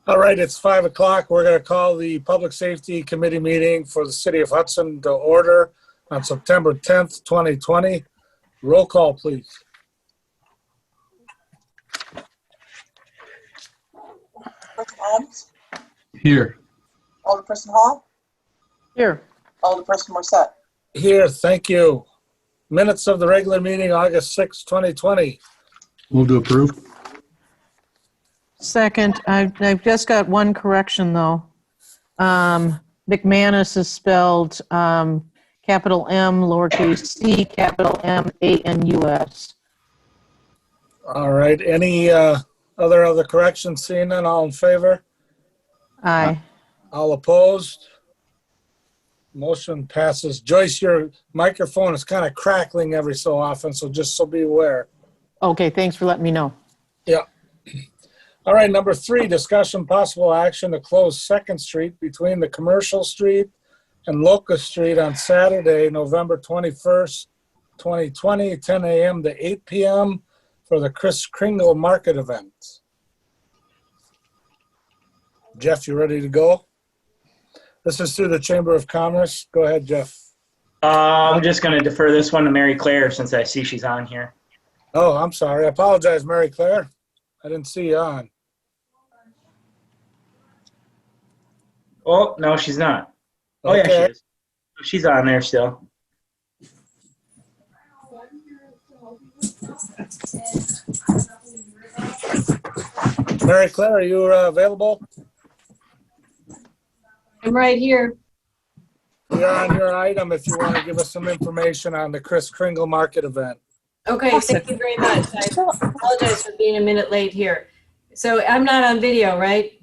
All right, it's 5 o'clock. We're going to call the Public Safety Committee meeting for the City of Hudson to order on September 10th, 2020. Roll call, please. Alderperson Holmes? Here. Alderperson Hall? Here. Alderperson Morset? Here, thank you. Minutes of the regular meeting, August 6th, 2020. Move to approve. Second. I've just got one correction, though. McManus is spelled capital M, lowercase c, capital M, A-N-U-S. All right, any other corrections? Seeing none, all in favor? Aye. All opposed? Motion passes. Joyce, your microphone is kind of crackling every so often, so just so be aware. Okay, thanks for letting me know. Yeah. All right, number 3, discussion possible action to close 2nd Street between the Commercial Street and Locust Street on Saturday, November 21st, 2020, 10 a.m. to 8 p.m. for the Kris Kringle Market event. Jeff, you ready to go? This is through the Chamber of Commerce. Go ahead, Jeff. I'm just going to defer this one to Mary Claire since I see she's on here. Oh, I'm sorry. I apologize, Mary Claire. I didn't see you on. Oh, no, she's not. Oh, Okay. yeah, she is. She's on there still. Mary Claire, are you available? I'm right here. You're on your item if you want to give us some information on the Kris Kringle Market event. Okay, thank you very much. I apologize for being a minute late here. So I'm not on video, right?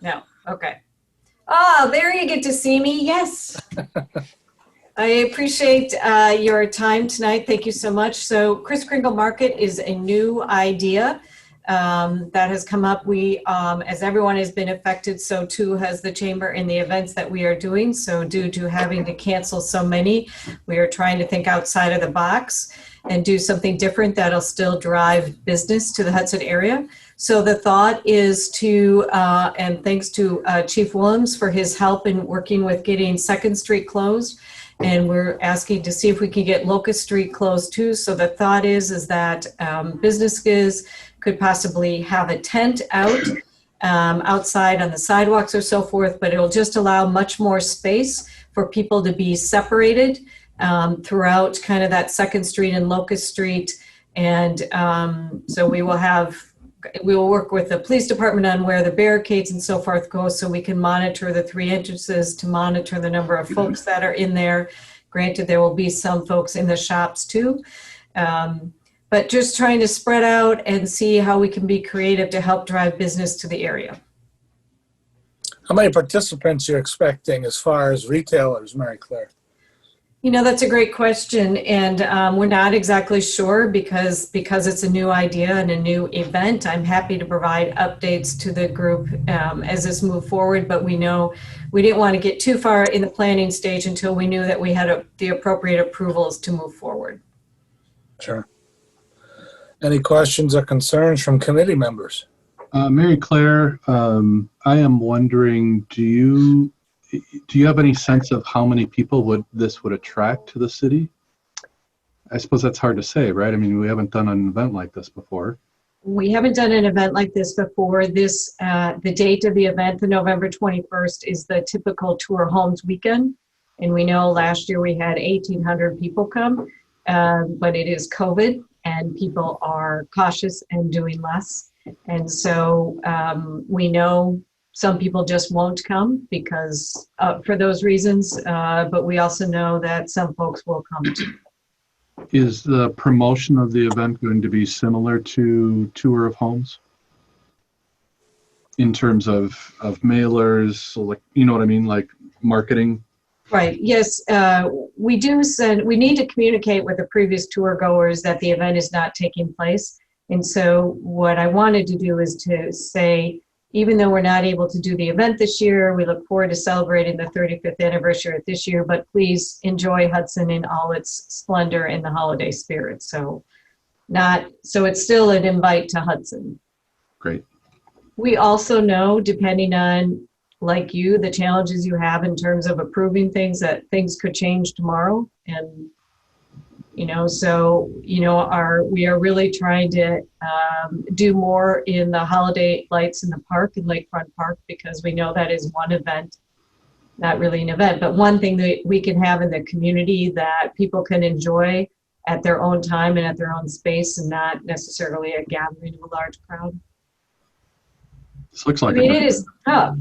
No, okay. Oh, there you get to see me, yes. I appreciate your time tonight. Thank you so much. So Kris Kringle Market is a new idea that has come up. We, as everyone has been affected, so too has the Chamber in the events that we are doing. So due to having to cancel so many, we are trying to think outside of the box and do something different that'll still drive business to the Hudson area. So the thought is to, and thanks to Chief Willems for his help in working with getting 2nd Street closed. And we're asking to see if we can get Locust Street closed too. So the thought is that businesses could possibly have a tent out outside on the sidewalks or so forth, but it'll just allow much more space for people to be separated throughout kind of that 2nd Street and Locust Street. And so we will work with the police department on where the barricades and so forth go, so we can monitor the 3 entrances to monitor the number of folks that are in there. Granted, there will be some folks in the shops too. But just trying to spread out and see how we can be creative to help drive business to the area. How many participants are you expecting as far as retailers, Mary Claire? You know, that's a great question, and we're not exactly sure because it's a new idea and a new event. I'm happy to provide updates to the group as this moves forward, but we know we didn't want to get too far in the planning stage until we knew that we had the appropriate approvals to move forward. Sure. Any questions or concerns from committee members? Mary Claire, I am wondering, do you have any sense of how many people this would attract to the city? I suppose that's hard to say, right? I mean, we haven't done an event like this before. We haven't done an event like this before. The date of the event, the November 21st, is the typical Tour Homes weekend. And we know last year we had 1,800 people come, but it is COVID and people are cautious and doing less. And so we know some people just won't come because for those reasons, but we also know that some folks will come too. Is the promotion of the event going to be similar to Tour of Homes? In terms of mailers, so like, you know what I mean, like marketing? Right, yes, we need to communicate with the previous tour goers that the event is not taking place. And so what I wanted to do is to say, even though we're not able to do the event this year, we look forward to celebrating the 35th anniversary this year, but please enjoy Hudson in all its splendor and the holiday spirit. So it's still an invite to Hudson. Great. We also know, depending on, like you, the challenges you have in terms of approving things, that things could change tomorrow. And, so, we are really trying to do more in the holiday lights in the park, in Lakefront Park, because we know that is one event, not really an event, but one thing that we can have in the community that people can enjoy at their own time and at their own space, and not necessarily a gathering of a large crowd. This looks like It is tough.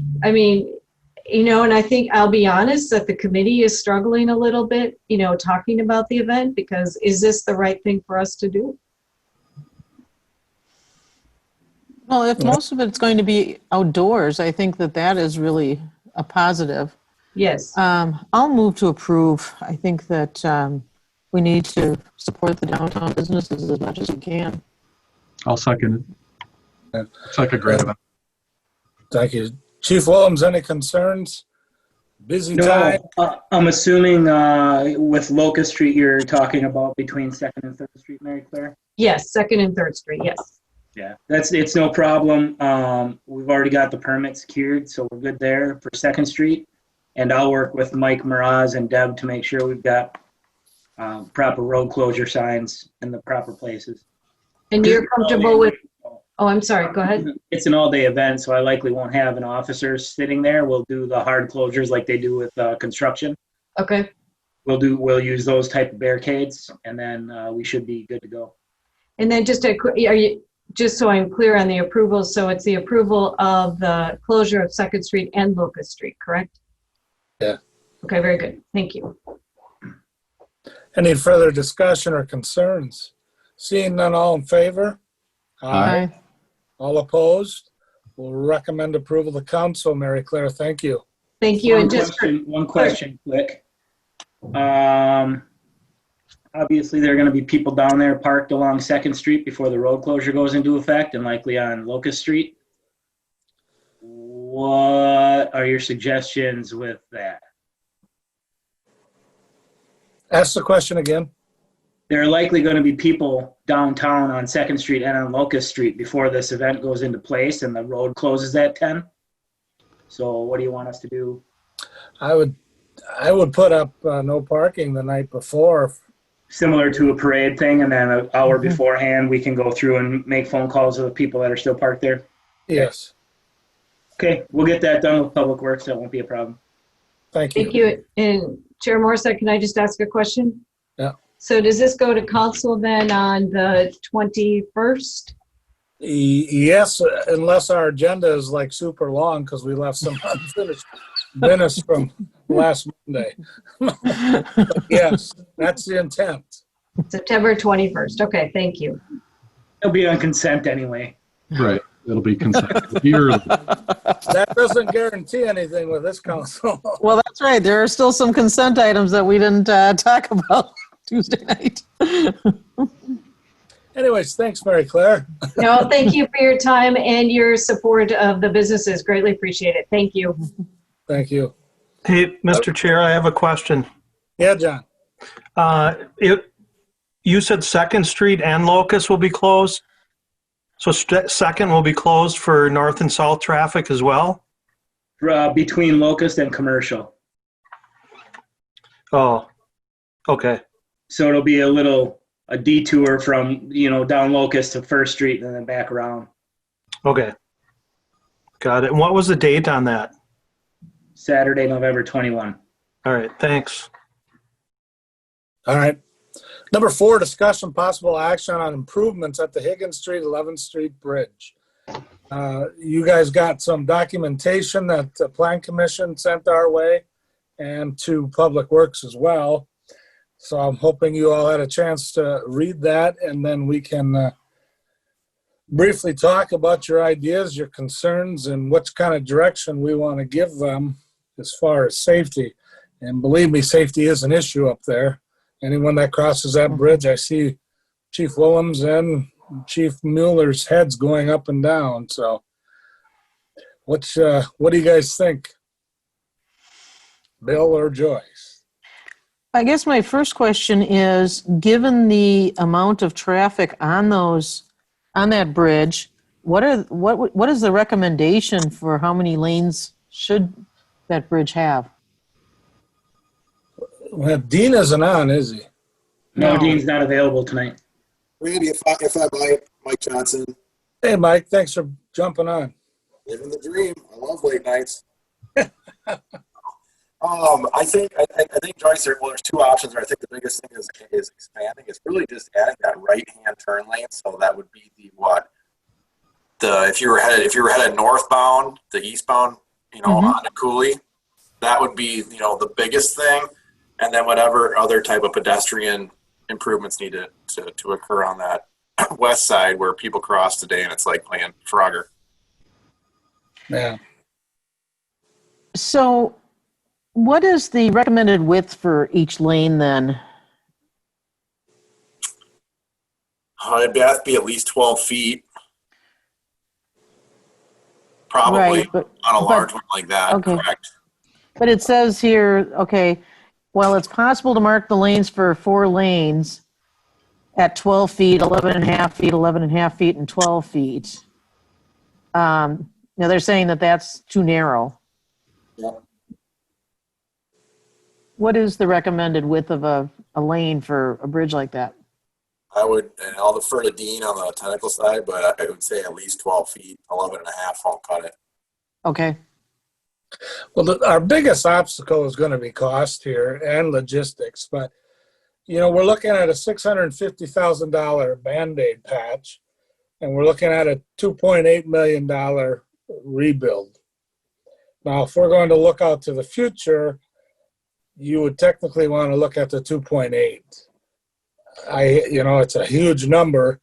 And I think, I'll be honest, that the committee is struggling a little bit, talking about the event, because is this the right thing for us to do? Well, if most of it's going to be outdoors, I think that is really a positive. Yes. I'll move to approve. I think that we need to support the downtown businesses as much as we can. I'll second it. It's like a great event. Thank you. Chief Williams, any concerns? Busy time? I'm assuming with Locust Street, you're talking about between 2nd and 3rd Street, Mary Claire? Yes, 2nd and 3rd Street, yes. Yeah, it's no problem. We've already got the permit secured, so we're good there for 2nd Street. And I'll work with Mike Miraz and Deb to make sure we've got proper road closure signs in the proper places. And you're comfortable with, I'm sorry, go ahead. It's an all-day event, so I likely won't have an officer sitting there. We'll do the hard closures like they do with construction. Okay. We'll use those type of barricades, and then we should be good to go. And then just so I'm clear on the approval, so it's the approval of the closure of 2nd Street and Locust Street, correct? Yeah. Okay, very good. Thank you. Any further discussion or concerns? Seeing none, all in favor? Aye. All opposed? We'll recommend approval to council. Mary Claire, thank you. Thank you. And just One question, quick. Obviously, there are going to be people down there parked along 2nd Street before the road closure goes into effect, and likely on Locust Street. What are your suggestions with that? Ask the question again. There are likely going to be people downtown on 2nd Street and on Locust Street before this event goes into place and the road closes at 10. So what do you want us to do? I would put up no parking the night before. Similar to a parade thing, and then an hour beforehand, we can go through and make phone calls to the people that are still parked there? Yes. Okay, we'll get that done with Public Works. That won't be a problem. Thank you. thank you. And Chair Morissette, can I just ask a question? Yeah. So does this go to council then on the 21st? Yes, unless our agenda is like super long because we left some unfinished business from last Monday. But yes, that's the intent. September 21st. Okay, thank you. It'll be on consent anyway. Right. It'll be consent. It'll be early. That doesn't guarantee anything with this council. Well, that's right. There are still some consent items that we didn't talk about Tuesday night. Anyways, thanks, Mary Claire. No, thank you for your time and your support of the businesses. Greatly appreciate it. Thank you. Thank you. Hey, Mr. Chair, I have a question. Yeah, John. You said 2nd Street and Locust will be closed? So 2nd will be closed for north and south traffic as well? Between Locust and Commercial. Oh, okay. So it'll be a detour from, down Locust to 1st Street and then back around. Okay. Got it. And what was the date on that? Saturday, November 21. All right, thanks. All right. Number 4, discussion possible action on improvements at the Higgins Street, 11th Street Bridge. You guys got some documentation that the Plan Commission sent our way and to Public Works as well. So I'm hoping you all had a chance to read that, and then we can briefly talk about your ideas, your concerns, and what kind of direction we want to give them as far as safety. And believe me, safety is an issue up there. Anyone that crosses that bridge, I see Chief Willems and Chief Mueller's heads going up and down. So what do you guys think? Bill or Joyce? I guess my first question is, given the amount of traffic on that bridge, what is the recommendation for how many lanes should that bridge have? Well, Dean isn't on, is he? No, No. Dean's not available tonight. Randy, if I might, Mike Johnson, Hey, Mike, thanks for jumping on. living the dream. I love late nights. I think Joyce, well, there's two options. I think the biggest thing is expanding. It's really just adding that right-hand turn lane. So that would be if you were headed northbound, the eastbound, onto Cooley, that would be the biggest thing. And then whatever other type of pedestrian improvements need to occur on that west side where people cross today and it's like playing Frogger. Yeah. So what is the recommended width for each lane then? It'd have to be at least 12 feet. Probably Right, but- on a large one like that, Okay. correct? But it says here, okay, well, it's possible to mark the lanes for 4 lanes at 12 feet, 11 and a half feet, 11 and a half feet, and 12 feet. Now they're saying that that's too narrow. Yep. What is the recommended width of a lane for a bridge like that? And I'll defer to Dean on the technical side, but I would say at least 12 feet, 11 and a half won't cut it. Okay. Well, our biggest obstacle is going to be cost here and logistics, but we're looking at a $650,000 Band-Aid patch, and we're looking at a $2.8 million rebuild. Now, if we're going to look out to the future, you would technically want to look at the 2.8. It's a huge number,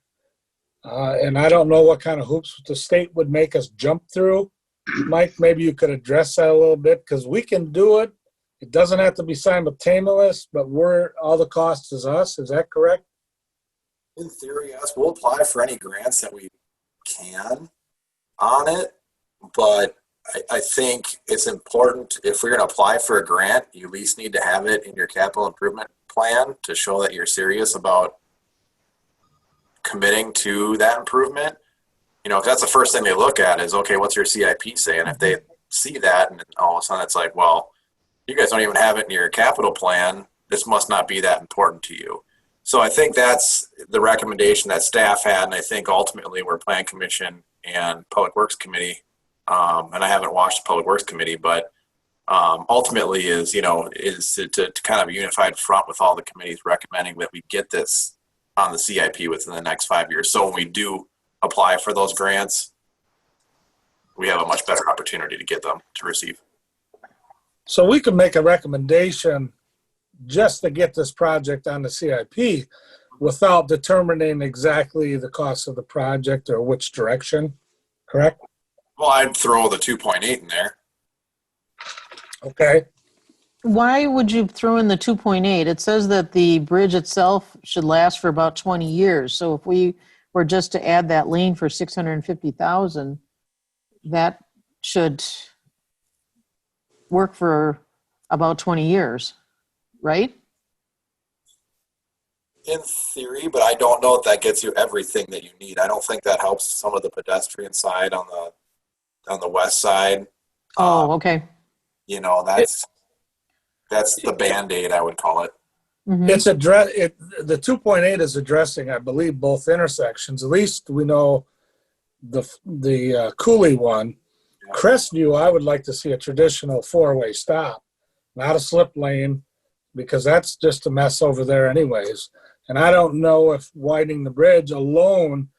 and I don't know what kind of hoops the state would make us jump through. Mike, maybe you could address that a little bit, because we can do it. It doesn't have to be simultaneous, but all the cost is us. Is that correct? In theory, yes, we'll apply for any grants that we can on it, but I think it's important, if we're going to apply for a grant, you at least need to have it in your capital improvement plan to show that you're serious about committing to that improvement. 'Cause that's the first thing they look at is, okay, what's your CIP say? And if they see that and all of a sudden it's like, well, you guys don't even have it in your capital plan, this must not be that important to you. So I think that's the recommendation that staff had, and I think ultimately we're Plan Commission and Public Works Committee, and I haven't watched the Public Works Committee, but ultimately is to kind of a unified front with all the committees recommending that we get this on the CIP within the next 5 years. So when we do apply for those grants, we have a much better opportunity to get them to receive. So we could make a recommendation just to get this project on the CIP without determining exactly the cost of the project or which direction, correct? Well, I'd throw the 2.8 in there. Okay. Why would you throw in the 2.8? It says that the bridge itself should last for about 20 years. So if we were just to add that lane for 650,000, that should work for about 20 years, right? In theory, but I don't know if that gets you everything that you need. I don't think that helps some of the pedestrian side on the west side. Oh, okay. That's the Band-Aid, I would call it. Mhm. The 2.8 is addressing, I believe, both intersections. At least we know the Cooley one. Crestview, I would like to see a traditional 4-way stop, not a slip lane, because that's just a mess over there anyways. And I don't know if widening the bridge alone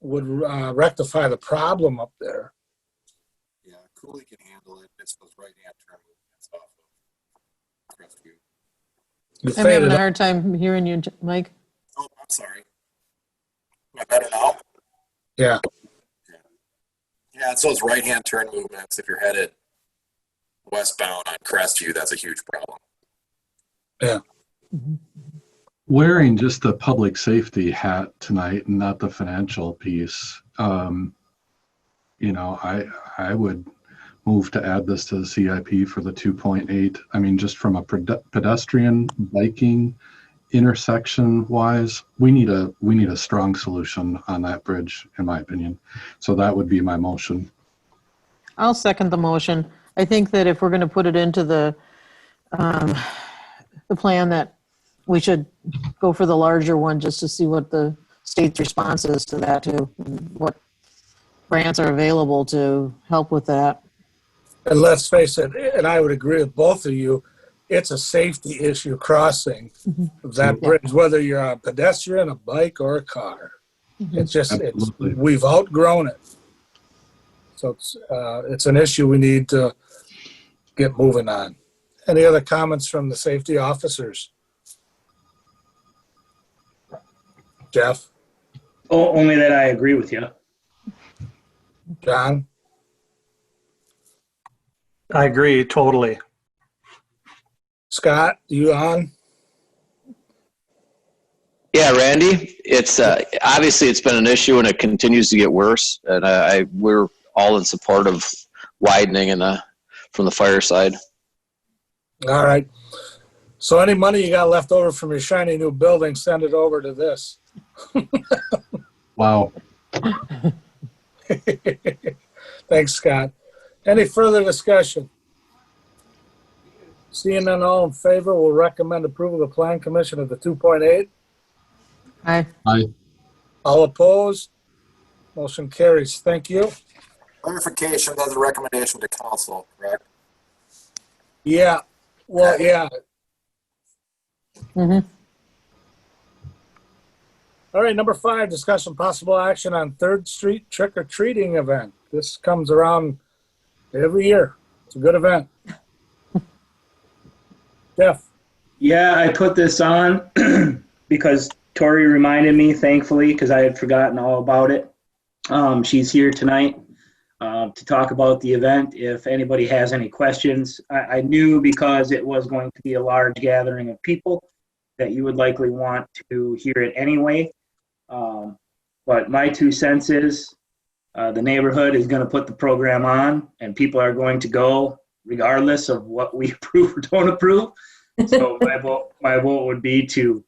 would rectify the problem up there. Yeah, Cooley can handle it. It's those right-hand turn movements off of Crestview. You I'm having faded a up. hard time hearing you, Mike. Oh, I'm sorry. Am I better now? Yeah. Yeah, it's those right-hand turn movements. If you're headed westbound on Crestview, that's a huge problem. Yeah. Wearing just the public safety hat tonight and not the financial piece, I would move to add this to the CIP for the 2.8. I mean, just from a pedestrian, biking, intersection wise, we need a strong solution on that bridge, in my opinion. So that would be my motion. I'll second the motion. I think that if we're going to put it into the plan, that we should go for the larger one just to see what the state's response is to that too, and what grants are available to help with that. And let's face it, and I would agree with both of you, it's a safety issue crossing that bridge, whether you're a pedestrian, a bike, or a car. It's just, we've outgrown it. So it's an issue we need to get moving on. Any other comments from the safety officers? Jeff? Only that I agree with you. John? I agree totally. Scott, you on? Yeah, Randy, it's obviously it's been an issue and it continues to get worse. And we're all in support of widening from the fire side. All right. So any money you got left over from your shiny new building, send it over to this. Wow. Thanks, Scott. Any further discussion? Seeing none, all in favor, will recommend approval of the Plan Commission of the 2.8. Aye. Aye. All opposed? Motion carries. Thank you. Clarification, that's a recommendation to council, correct? Yeah. Well, yeah. Mm-hmm. All right, number 5, discussion possible action on 3rd Street trick-or-treating event. This comes around every year. It's a good event. Jeff? Yeah, I put this on because Tori reminded me, thankfully, because I had forgotten all about it. She's here tonight to talk about the event. If anybody has any questions, I knew because it was going to be a large gathering of people that you would likely want to hear it anyway. But my 2 cents is the neighborhood is going to put the program on and people are going to go regardless of what we approve or don't approve. So my vote would be to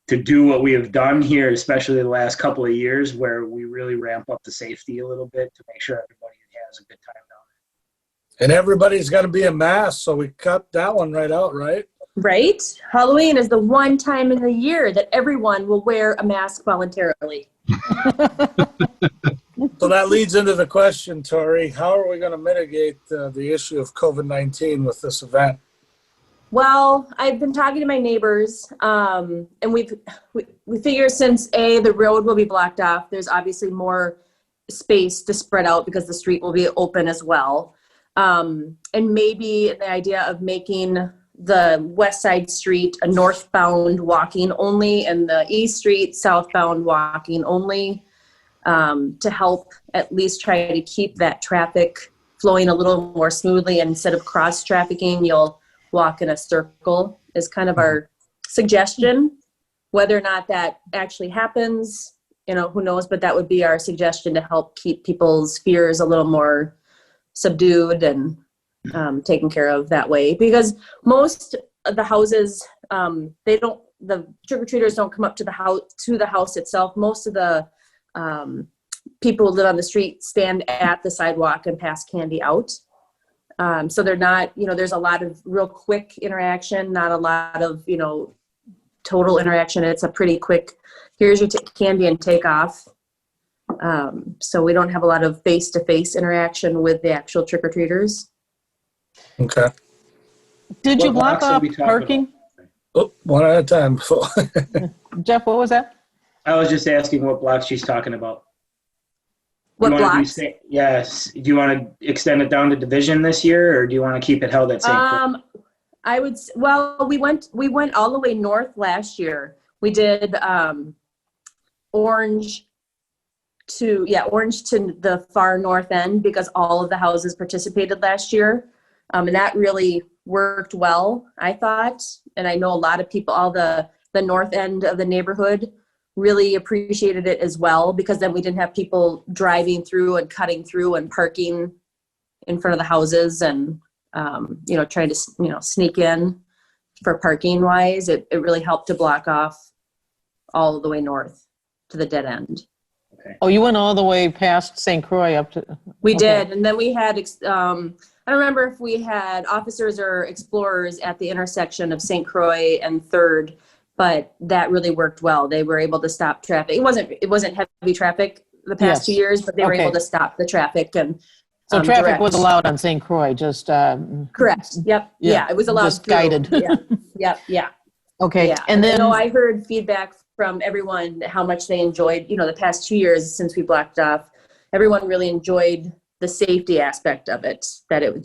do what we have done here, especially the last couple of years where we really ramp up the safety a little bit to make sure everybody has a good time down there. And everybody's got to be a mask, so we cut that one right out, right? Right? Halloween is the one time in the year that everyone will wear a mask voluntarily. So that leads into the question, Tori, how are we going to mitigate the issue of COVID-19 with this event? Well, I've been talking to my neighbors, and we figure since the road will be blocked off, there's obviously more space to spread out because the street will be open as well. And maybe the idea of making the West Side Street a northbound walking only and the East Street southbound walking only, to help at least try to keep that traffic flowing a little more smoothly. And instead of cross trafficking, you'll walk in a circle is kind of our suggestion. Whether or not that actually happens, who knows, but that would be our suggestion to help keep people's fears a little more subdued and taken care of that way. Because most of the houses, the trick-or-treaters don't come up to the house itself. Most of the people who live on the street stand at the sidewalk and pass candy out. So they're not, there's a lot of real quick interaction, not a lot of, total interaction. It's a pretty quick, here's your candy and take off. So we don't have a lot of face-to-face interaction with the actual trick-or-treaters. Okay. Did you What block blocks are off we talking parking? Oh, one at a time. Jeff, what was that? I was just asking what block she's talking about. What Do you wanna blocks? Yes. Do you want to extend it down to Division this year, or do you want to keep it held at St. Clair? We went all the way north last year. We did orange to the far north end because all of the houses participated last year. And that really worked well, I thought. And I know a lot of people, all the north end of the neighborhood really appreciated it as well, because then we didn't have people driving through and cutting through and parking in front of the houses and, trying to, sneak in for parking wise. It really helped to block off all the way north to the dead end. Oh, you went all the way past St. Croix up to? We Okay. did. And then we had, I don't remember if we had officers or explorers at the intersection of St. Croix and 3rd, but that really worked well. They were able to stop traffic. It wasn't heavy traffic the past Yes. 2 years, but they were Okay. able to stop the traffic and So traffic direct. was allowed on St. Croix, just, Correct. Yep. Yeah, Yeah. It was allowed. just through. guided. Yeah. Yep. Yeah. okay. Yeah. And then, I heard feedback from everyone how much they enjoyed, the past 2 years since we blocked off. Everyone really enjoyed the safety aspect of it.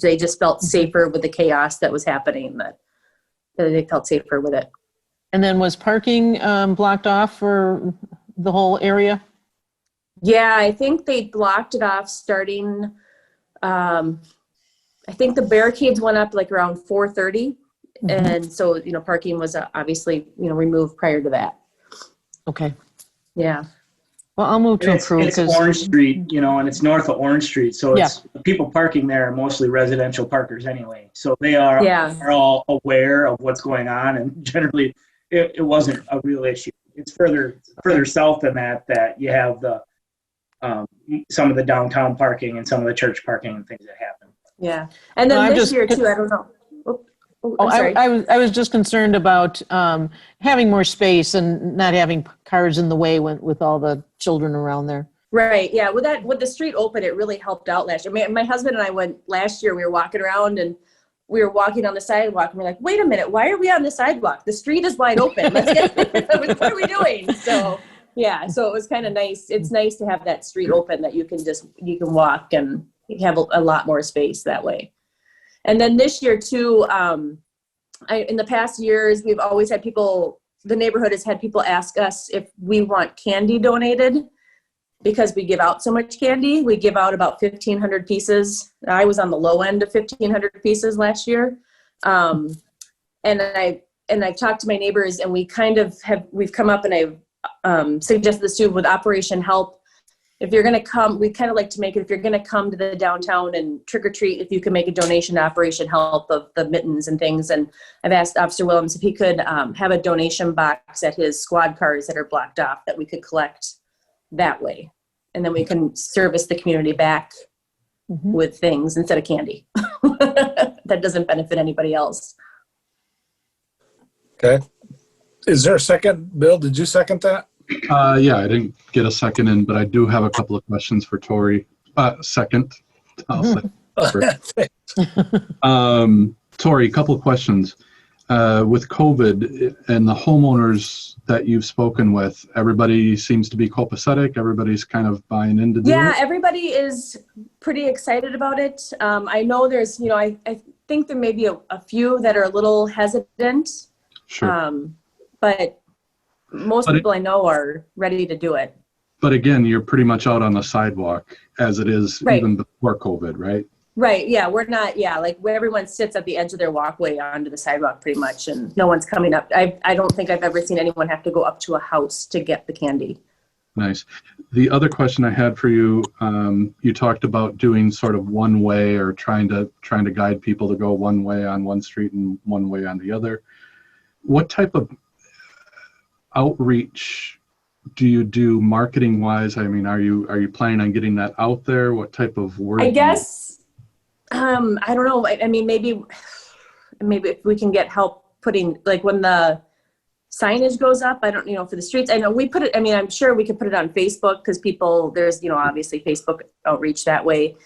They just felt safer with the chaos that was happening. That they felt safer with it. and then was parking blocked off for the whole area? Yeah, I think they blocked it off starting. I think the barricades went up like around 4:30, and so parking was obviously removed prior to that. Okay. Yeah. Well, I'll move to And approve it's because, Orange Street, and it's north of Orange Street, so it's the people parking there are mostly residential parkers anyway. So they are all aware of what's going on, and generally it wasn't a real issue. It's further south than that you have the some of the downtown parking and some of the church parking and things that happen. Yeah, and then No, this year too. I don't know. Oh, I'm sorry. I was just concerned about having more space and not having cars in the way with all the children around there. Right. Yeah. With the street open, it really helped out last year. My husband and I went last year. We were walking around and we were walking on the sidewalk and we're like, wait a minute, why are we on the sidewalk? The street is wide open. Let's get, what are we doing? So yeah, so it was kind of nice. It's nice to have that street open that you can walk and have a lot more space that way. And then this year too, in the past years, we've always had the neighborhood has had people ask us if we want candy donated because we give out so much candy. We give out about 1,500 pieces. I was on the low end of 1,500 pieces last year. And I talked to my neighbors and we've come up and I've suggested this too with Operation Help. If you're going to come, we kind of like to make it, if you're going to come to the downtown and trick or treat, if you can make a donation to Operation Help of the mittens and things. And I've asked Officer Willems if he could have a donation box at his squad cars that are blocked off that we could collect that way. And then we can service the community back with things instead of candy. That doesn't benefit anybody else. Okay. Is there a second? Bill, did you second that? Yeah, I didn't get a second in, but I do have a couple of questions for Tori. Second. I'll say Tori, a couple of questions. With COVID and the homeowners that you've spoken with, everybody seems to be copacetic. Everybody's kind of buying into it. Yeah, everybody is pretty excited about it. I know there's, I think there may be a few that are a little hesitant. Sure. But most people I know are ready to do it. But again, you're pretty much out on the sidewalk as it is even before COVID, right? Right. Yeah. We're not. Yeah. Like where everyone sits at the edge of their walkway onto the sidewalk pretty much. And no one's coming up. I don't think I've ever seen anyone have to go up to a house to get the candy. Nice. The other question I had for you, you talked about doing sort of one way or trying to guide people to go one way on one street and one way on the other. What type of outreach do you do marketing wise? I mean, are you planning on getting that out there? What type of word? I guess, I don't know. I mean, maybe if we can get help putting, like when the signage goes up, I don't, for the streets, I know we put it, I mean, I'm sure we could put it on Facebook because there's, obviously Facebook outreach that way.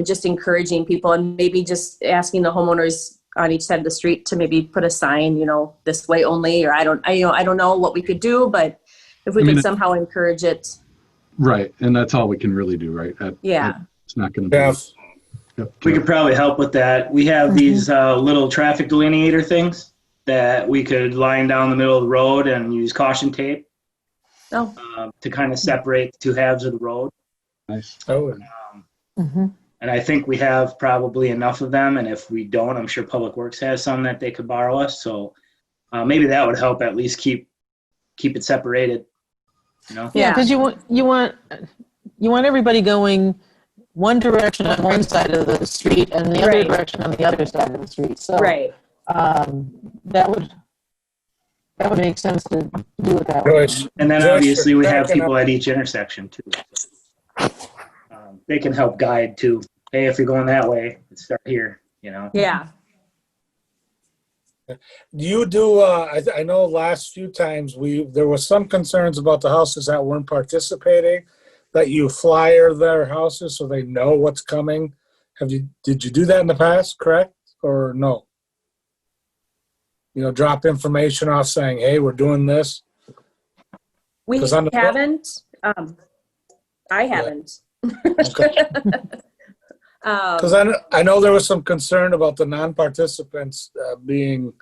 Just encouraging people and maybe just asking the homeowners on each side of the street to maybe put a sign, this way only, or I don't know what we could do, but if we could somehow encourage it. Right. And that's all we can really do, right? It's not going to be. Yes. Yep. We could probably help with that. We have these little traffic delineator things that we could line down the middle of the road and use caution tape to kind of separate the two halves of the road. Nice. Oh. And I think we have probably enough of them. And if we don't, I'm sure Public Works has some that they could borrow us. So maybe that would help at least keep it separated. Yeah, because you want everybody going one direction on one side of the street and the other direction on the other side of the street. So right. That would make sense to do it that way. Joyce, And then Joyce, obviously you're we have cracking people up. at each intersection too. They can help guide too. Hey, if you're going that way, start here, you know? Yeah. You do, I know last few times there was some concerns about the houses that weren't participating, that you flyer their houses so they know what's coming. Did you do that in the past, correct? Or no? Drop information off saying, hey, we're doing this. We 'Cause on the- haven't. I haven't. Because I know there was some concern about the non-participants being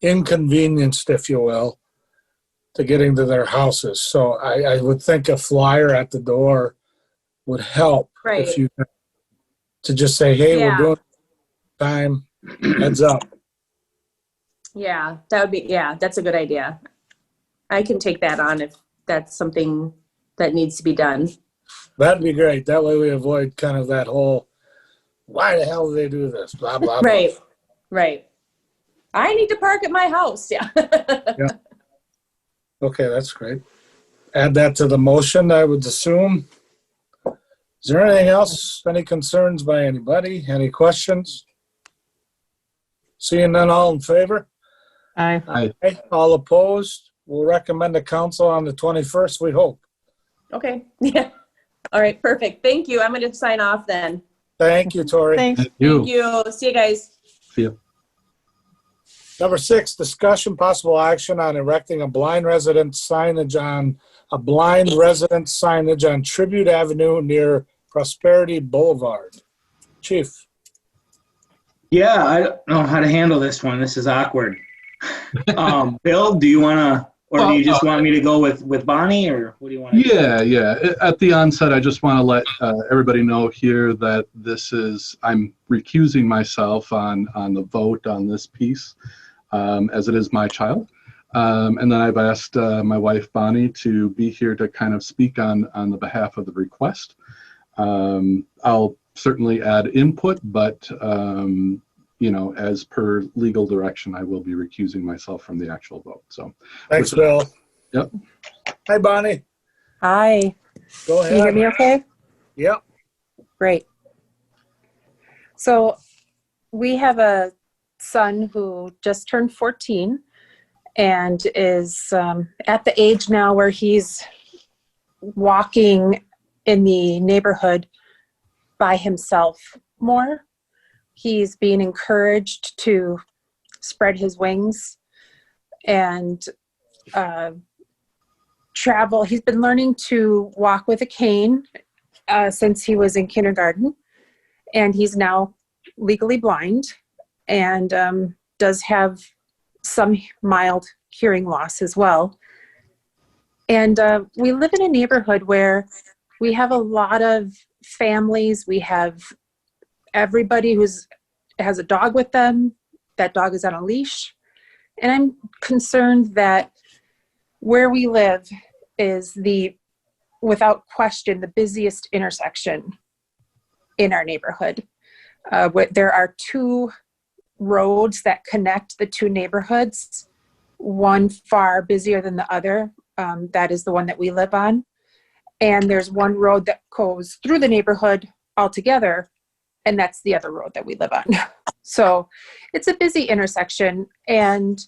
inconvenienced, if you will, to getting to their houses. So I would think a flyer at the door would help. Right. If you to just say, hey, Yeah. we're doing time, heads up. Yeah, that's a good idea. I can take that on if that's something that needs to be done. That'd be great. That way we avoid kind of that whole, why the hell do they do this? Blah, blah, blah. Right. I need to park at my house. Yeah. Okay, that's great. Add that to the motion, I would assume. Is there anything else? Any concerns by anybody? Any questions? Seeing none, all in favor? Aye. Okay, all opposed? We'll recommend the council on the 21st, we hope. Okay. Yeah. All right. Perfect. Thank you. I'm going to sign off then. Thank you, Tori. Thanks. Thank you. See you guys. See ya. Number 6, discussion possible action on erecting a blind resident signage on Tribute Avenue near Prosperity Boulevard. Chief. Yeah, I don't know how to handle this one. This is awkward. Bill, do you want to, or do you just want me to go with Bonnie, or what do you want to do? Yeah. At the onset, I just want to let everybody know here that I'm recusing myself on the vote on this piece, as it is my child. And then I've asked my wife, Bonnie, to be here to kind of speak on the behalf of the request. I'll certainly add input, but as per legal direction, I will be recusing myself from the actual vote. So, Thanks, Bill. Yep. Hi, Bonnie. Hi. Go Can you hear ahead. me okay? Yep. Great. So we have a son who just turned 14 and is at the age now where he's walking in the neighborhood by himself more. He's being encouraged to spread his wings and travel. He's been learning to walk with a cane since he was in kindergarten, and he's now legally blind and does have some mild hearing loss as well. And we live in a neighborhood where we have a lot of families. We have everybody has a dog with them. That dog is on a leash. And I'm concerned that where we live is without question, the busiest intersection in our neighborhood. There are 2 roads that connect the 2 neighborhoods, one far busier than the other. That is the one that we live on. And there's one road that goes through the neighborhood altogether, and that's the other road that we live on. So it's a busy intersection, and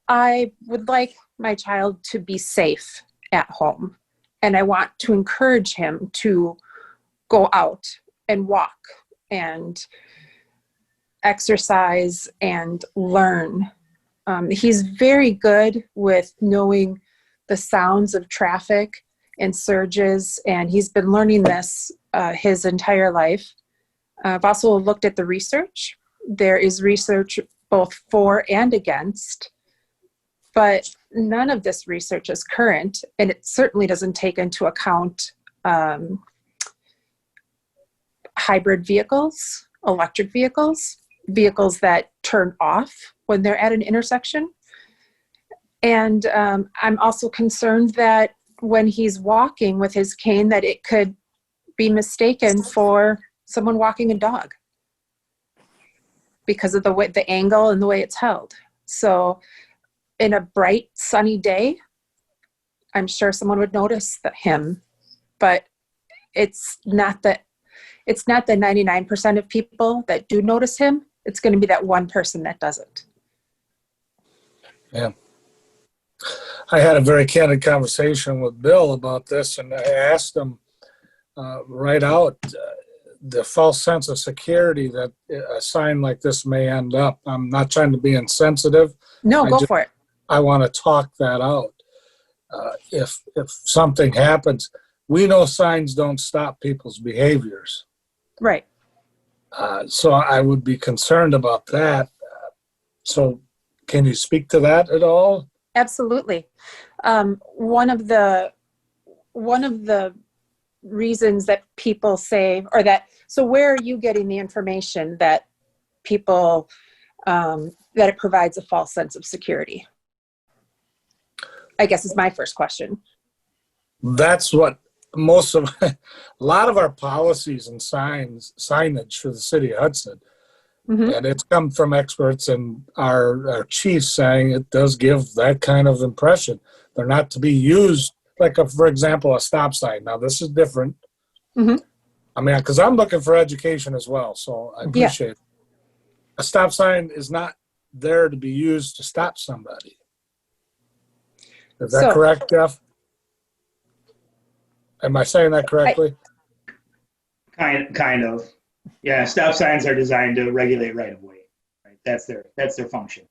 I would like my child to be safe at home. And I want to encourage him to go out and walk and exercise and learn. He's very good with knowing the sounds of traffic and surges, and he's been learning this his entire life. I've also looked at the research. There is research both for and against, but none of this research is current, and it certainly doesn't take into account hybrid vehicles, electric vehicles, vehicles that turn off when they're at an intersection. And I'm also concerned that when he's walking with his cane, that it could be mistaken for someone walking a dog. because of the way, the angle and the way it's held. So in a bright sunny day, I'm sure someone would notice him, but it's not the 99% of people that do notice him. It's going to be that one person that doesn't. Yeah. I had a very candid conversation with Bill about this, and I asked him right out the false sense of security that a sign like this may end up. I'm not trying to be insensitive. No, go for it. I want to talk that out. If something happens, we know signs don't stop people's behaviors. Right. So I would be concerned about that. So can you speak to that at all? Absolutely. One of the reasons that people say, or that, so where are you getting the information that people, that it provides a false sense of security? I guess is my first question. That's what a lot of our policies and signage for the city of Hudson, and it's come from experts and our chiefs saying it does give that kind of impression. They're not to be used like, for example, a stop sign. Now, this is different. I mean, because I'm looking for education as well, so I appreciate it. A stop sign is not there to be used to stop somebody. Is that correct, Jeff? Am I saying that correctly? Kind of. Yeah, stop signs are designed to regulate right of way. Right? That's their function.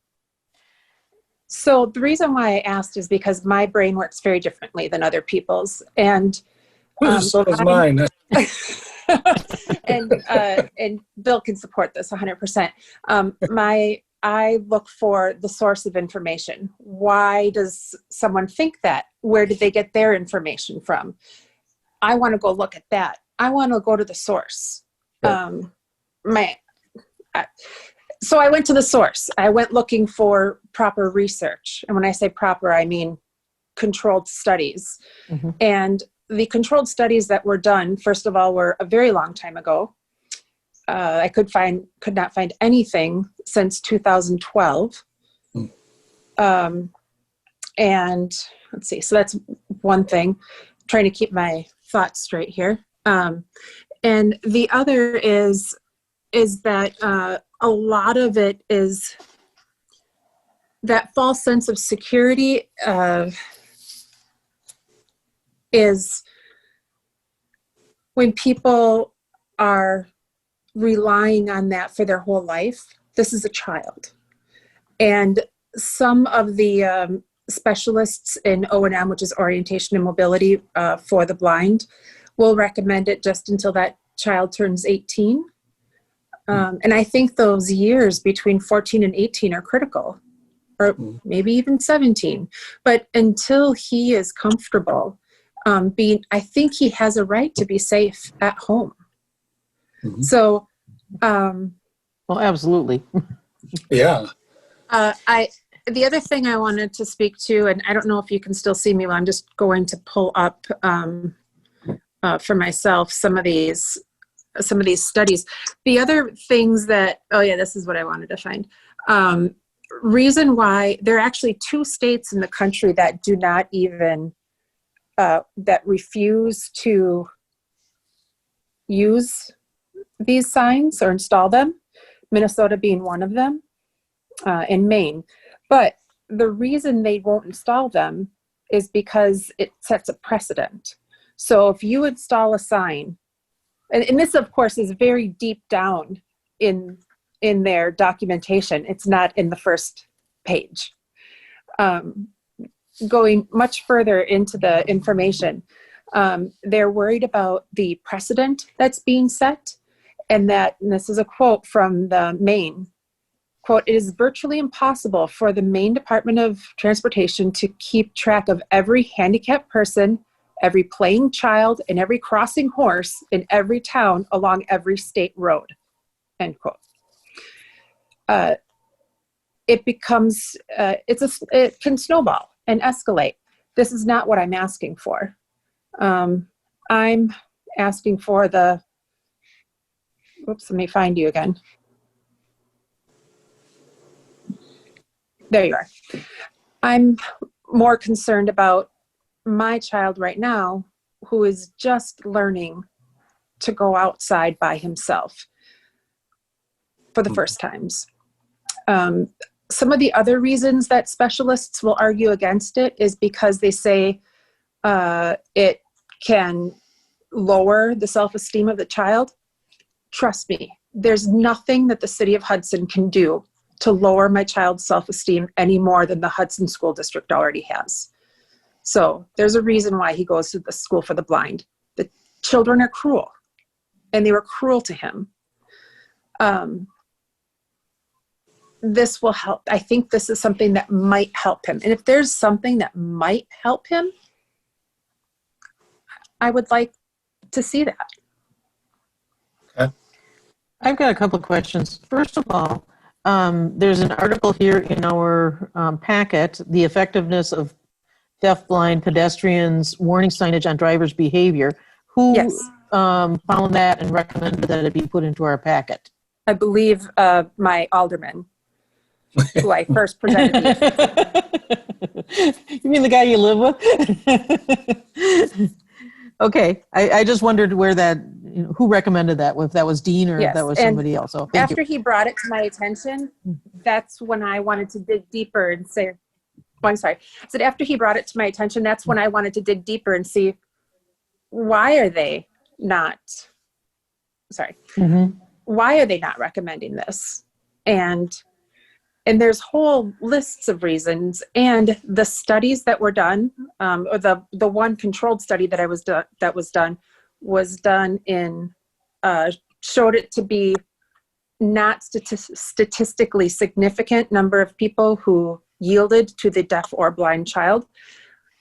So the reason why I asked is because my brain works very differently than other people's, and so does mine. and Bill can support this 100%. I look for the source of information. Why does someone think that? Where did they get their information from? I want to go look at that. I want to go to the source. So I went to the source. I went looking for proper research. And when I say proper, I mean controlled studies. And the controlled studies that were done, first of all, were a very long time ago. I could not find anything since 2012. And let's see, so that's one thing. I'm trying to keep my thoughts straight here. And the other is that a lot of it is that false sense of security is when people are relying on that for their whole life. This is a child. And some of the specialists in O&M, which is orientation and mobility for the blind, will recommend it just until that child turns 18. And I think those years between 14 and 18 are critical, or maybe even 17. But until he is comfortable I think he has a right to be safe at home. So, well, absolutely. Yeah. The other thing I wanted to speak to, and I don't know if you can still see me, I'm just going to pull up for myself some of these studies. The other things that, this is what I wanted to find. Reason why there are actually 2 states in the country that do not even that refuse to use these signs or install them, Minnesota being one of them, and Maine. But the reason they won't install them is because it sets a precedent. So if you install a sign, and this of course is very deep down in their documentation, it's not in the first page. Going much further into the information, they're worried about the precedent that's being set, and this is a quote from the Maine, quote, "It is virtually impossible for the Maine Department of Transportation to keep track of every handicapped person, every playing child, and every crossing horse in every town along every state road," end quote. It becomes, it can snowball and escalate. This is not what I'm asking for. I'm asking for let me find you again. There you are. I'm more concerned about my child right now who is just learning to go outside by himself for the first times. Some of the other reasons that specialists will argue against it is because they say it can lower the self-esteem of the child. Trust me, there's nothing that the city of Hudson can do to lower my child's self-esteem any more than the Hudson School District already has. So there's a reason why he goes to the school for the blind. The children are cruel, and they were cruel to him. This will help. I think this is something that might help him. And if there's something that might help him, I would like to see that. Okay. I've got a couple of questions. First of all, there's an article here in our packet, the effectiveness of deafblind pedestrians warning signage on drivers' behavior. Who Yes. found that and recommended that it be put into our packet? I believe my alderman, who I first presented to you. You mean the guy you live with? Okay, I just wondered where that, who recommended that, if that was Dean or if Yes, that was and somebody else. So thank After he brought it to my attention, that's when I wanted to dig deeper and say, oh, I'm sorry. I said, after he brought it to my attention, that's when I wanted to dig deeper and see, why are they not, sorry, why are they not recommending this? And there's whole lists of reasons, and the studies that were done, or the one controlled study that was done in, showed it to be not statistically significant number of people who yielded to the deaf or blind child,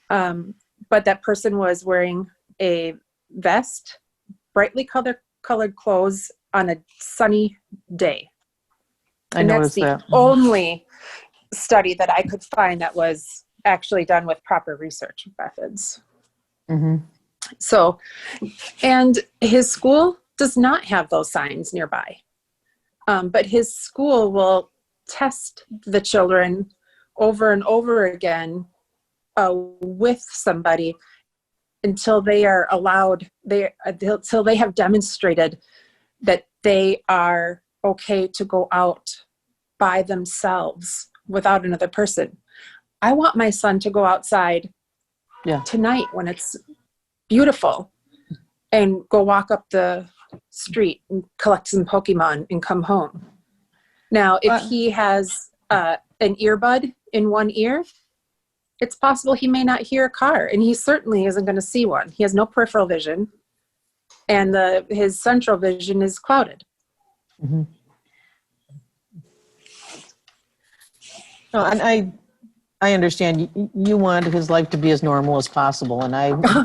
but that person was wearing a vest, brightly colored clothes on a sunny day. I And that's noticed the that. only study that I could find that was actually done with proper research methods. So, and his school does not have those signs nearby. But his school will test the children over and over again with somebody until they are allowed, until they have demonstrated that they are okay to go out by themselves without another person. I want my son to go outside tonight when it's beautiful and go walk up the street and collect some Pokemon and come home. Now, if he has an earbud in one ear, it's possible he may not hear a car, and he certainly isn't going to see one. He has no peripheral vision, and his central vision is clouded. No, and I understand you want his life to be as normal as possible, and I support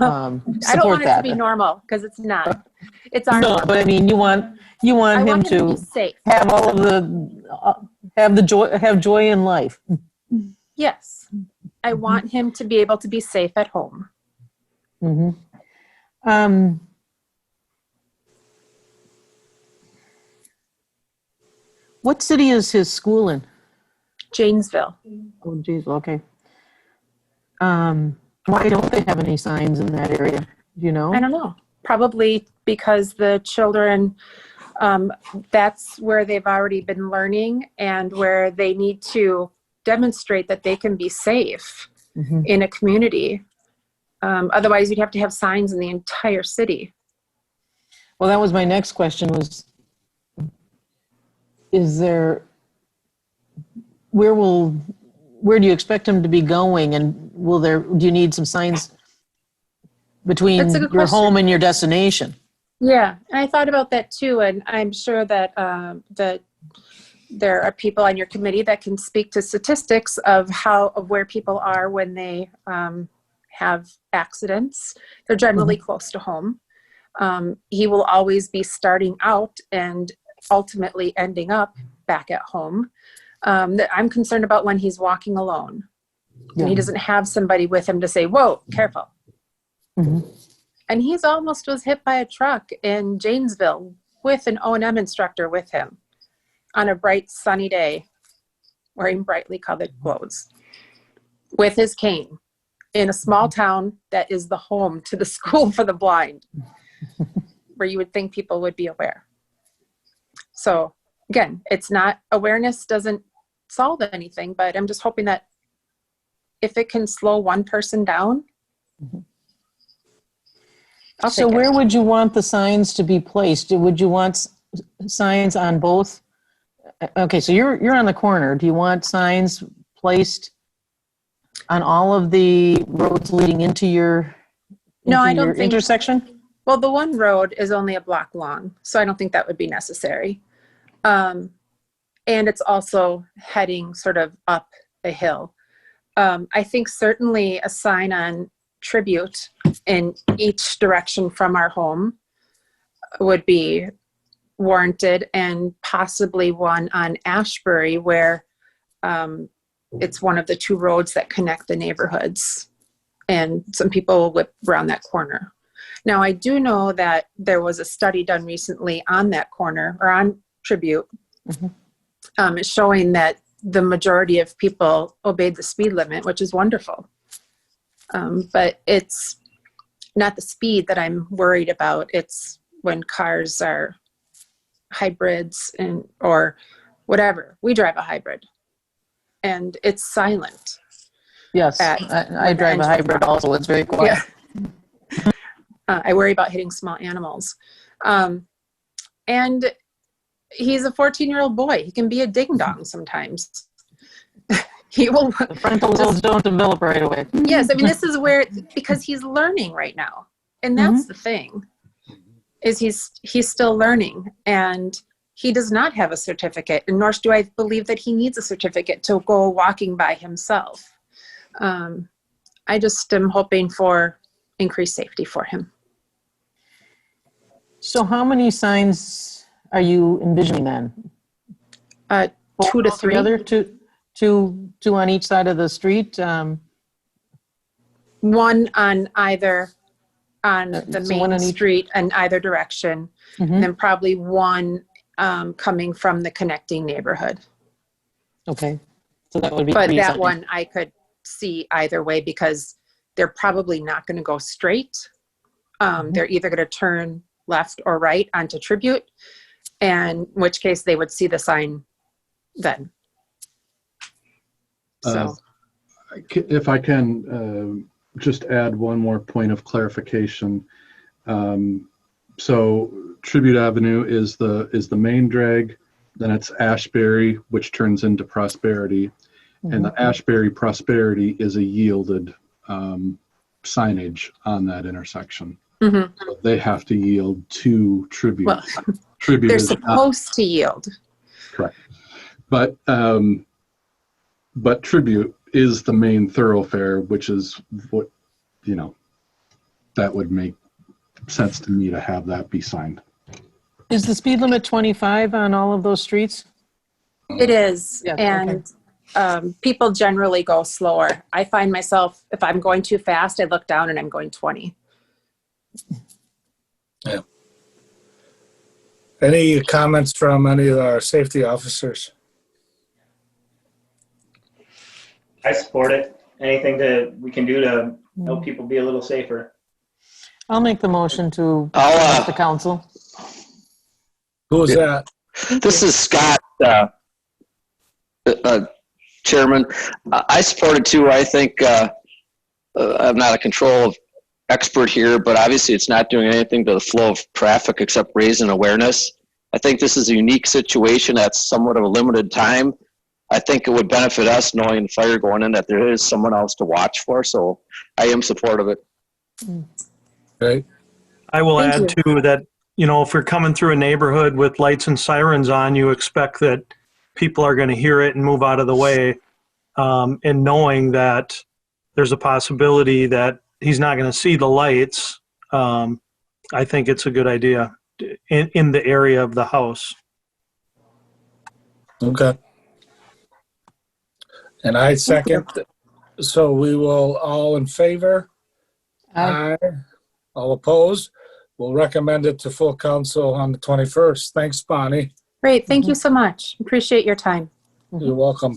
I don't want it that. to be normal, because it's not. It's our No, but I mean, you want I him want him to to be safe. have all of the have joy in life. Yes, I want him to be able to be safe at home. What city is his school in? Janesville. Oh, geez, okay. Why don't they have any signs in that area? Do you know? I don't know. Probably because the children, that's where they've already been learning and where they need to demonstrate that they can be safe in a community. Otherwise, you'd have to have signs in the entire city. Well, that was my next question was, where do you expect him to be going, and do you need some signs between That's a good your question. home and your destination? Yeah, and I thought about that too, and I'm sure that that there are people on your committee that can speak to statistics of where people are when they have accidents. They're generally close to home. He will always be starting out and ultimately ending up back at home. I'm concerned about when he's walking alone. And he doesn't have somebody with him to say, whoa, careful. And he's almost was hit by a truck in Janesville with an O&M instructor with him on a bright sunny day. wearing brightly colored clothes with his cane in a small town that is the home to the school for the blind, where you would think people would be aware. So again, it's not, awareness doesn't solve anything, but I'm just hoping that if it can slow one person down, I'll So take where it. would you want the signs to be placed? Would you want signs on both? Okay, so you're on the corner. Do you want signs placed on all of the roads leading into your, No, I into don't your think- intersection? Well, the one road is only a block long, so I don't think that would be necessary. And it's also heading sort of up a hill. I think certainly a sign on Tribute in each direction from our home would be warranted, and possibly one on Ashbury where it's one of the two roads that connect the neighborhoods, and some people whip around that corner. Now, I do know that there was a study done recently on that corner, or on Tribute, showing that the majority of people obeyed the speed limit, which is wonderful. But it's not the speed that I'm worried about. It's when cars are hybrids and or whatever. We drive a hybrid, and it's silent. Yes, I drive a hybrid also. It's very quiet. Yeah. I worry about hitting small animals. And he's a 14-year-old boy. He can be a ding-dong sometimes. He will. The frontal lobes don't develop right away. Yes, I mean, this is where, because he's learning right now. And that's the thing, is he's still learning. And he does not have a certificate, and nor do I believe that he needs a certificate to go walking by himself. I just am hoping for increased safety for him. So how many signs are you envisioning then? 2 to 3. Together, two on each side of the street? One on either, on the So one main on each- street in either direction, and then probably one coming from the connecting neighborhood. Okay, so that would be But 3 that signs. one I could see either way, because they're probably not going to go straight. They're either going to turn left or right onto Tribute, and in which case they would see the sign then. So, If I can just add one more point of clarification. So Tribute Avenue is the main drag, then it's Ashbury, which turns into Prosperity, and the Ashbury Prosperity is a yielded signage on that intersection. So they have to yield to Tribute. well, Tribute they're is not supposed to yield. correct, but Tribute is the main thoroughfare, which is what, that would make sense to me to have that be signed. Is the speed limit 25 on all of those streets? It is, Yeah, and people generally go slower. I find myself, if I'm going too fast, I look down and I'm going 20. Yeah. Any comments from any of our safety officers? I support it. Anything that we can do to help people be a little safer. I'll make the motion to I'll, the council. Who was that? This is Scott, Chairman. I support it too. I think I'm not a control expert here, but obviously it's not doing anything to the flow of traffic except raising awareness. I think this is a unique situation that's somewhat of a limited time. I think it would benefit us knowing the fire going in that there is someone else to watch for. So I am supportive of it. Right. I will Thank add too that, if you're coming through a neighborhood with lights and sirens on, you expect that people are going to hear it and move out of the way. And knowing that there's a possibility that he's not going to see the lights, I think it's a good idea in the area of the house. Okay. And I second. So we will, all in favor? Aye. All opposed? We'll recommend it to full council on the 21st. Thanks, Bonnie. Great, thank you so much. Appreciate your time. You're welcome.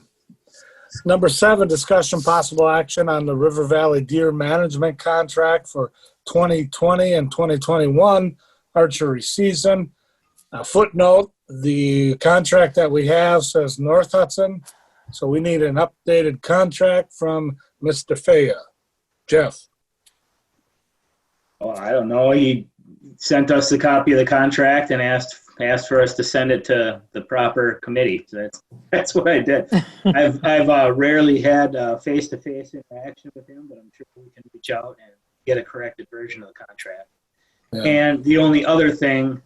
Number 7, discussion possible action on the River Valley Deer Management Contract for 2020 and 2021 archery season. A footnote, the contract that we have says North Hudson, so we need an updated contract from Mr. Faya. Jeff? Oh, I don't know. He sent us a copy of the contract and asked for us to send it to the proper committee. So that's what I did. I've rarely had face-to-face interaction with him, but I'm sure we can reach out and get a corrected version of the contract. Yeah. And the only other thing,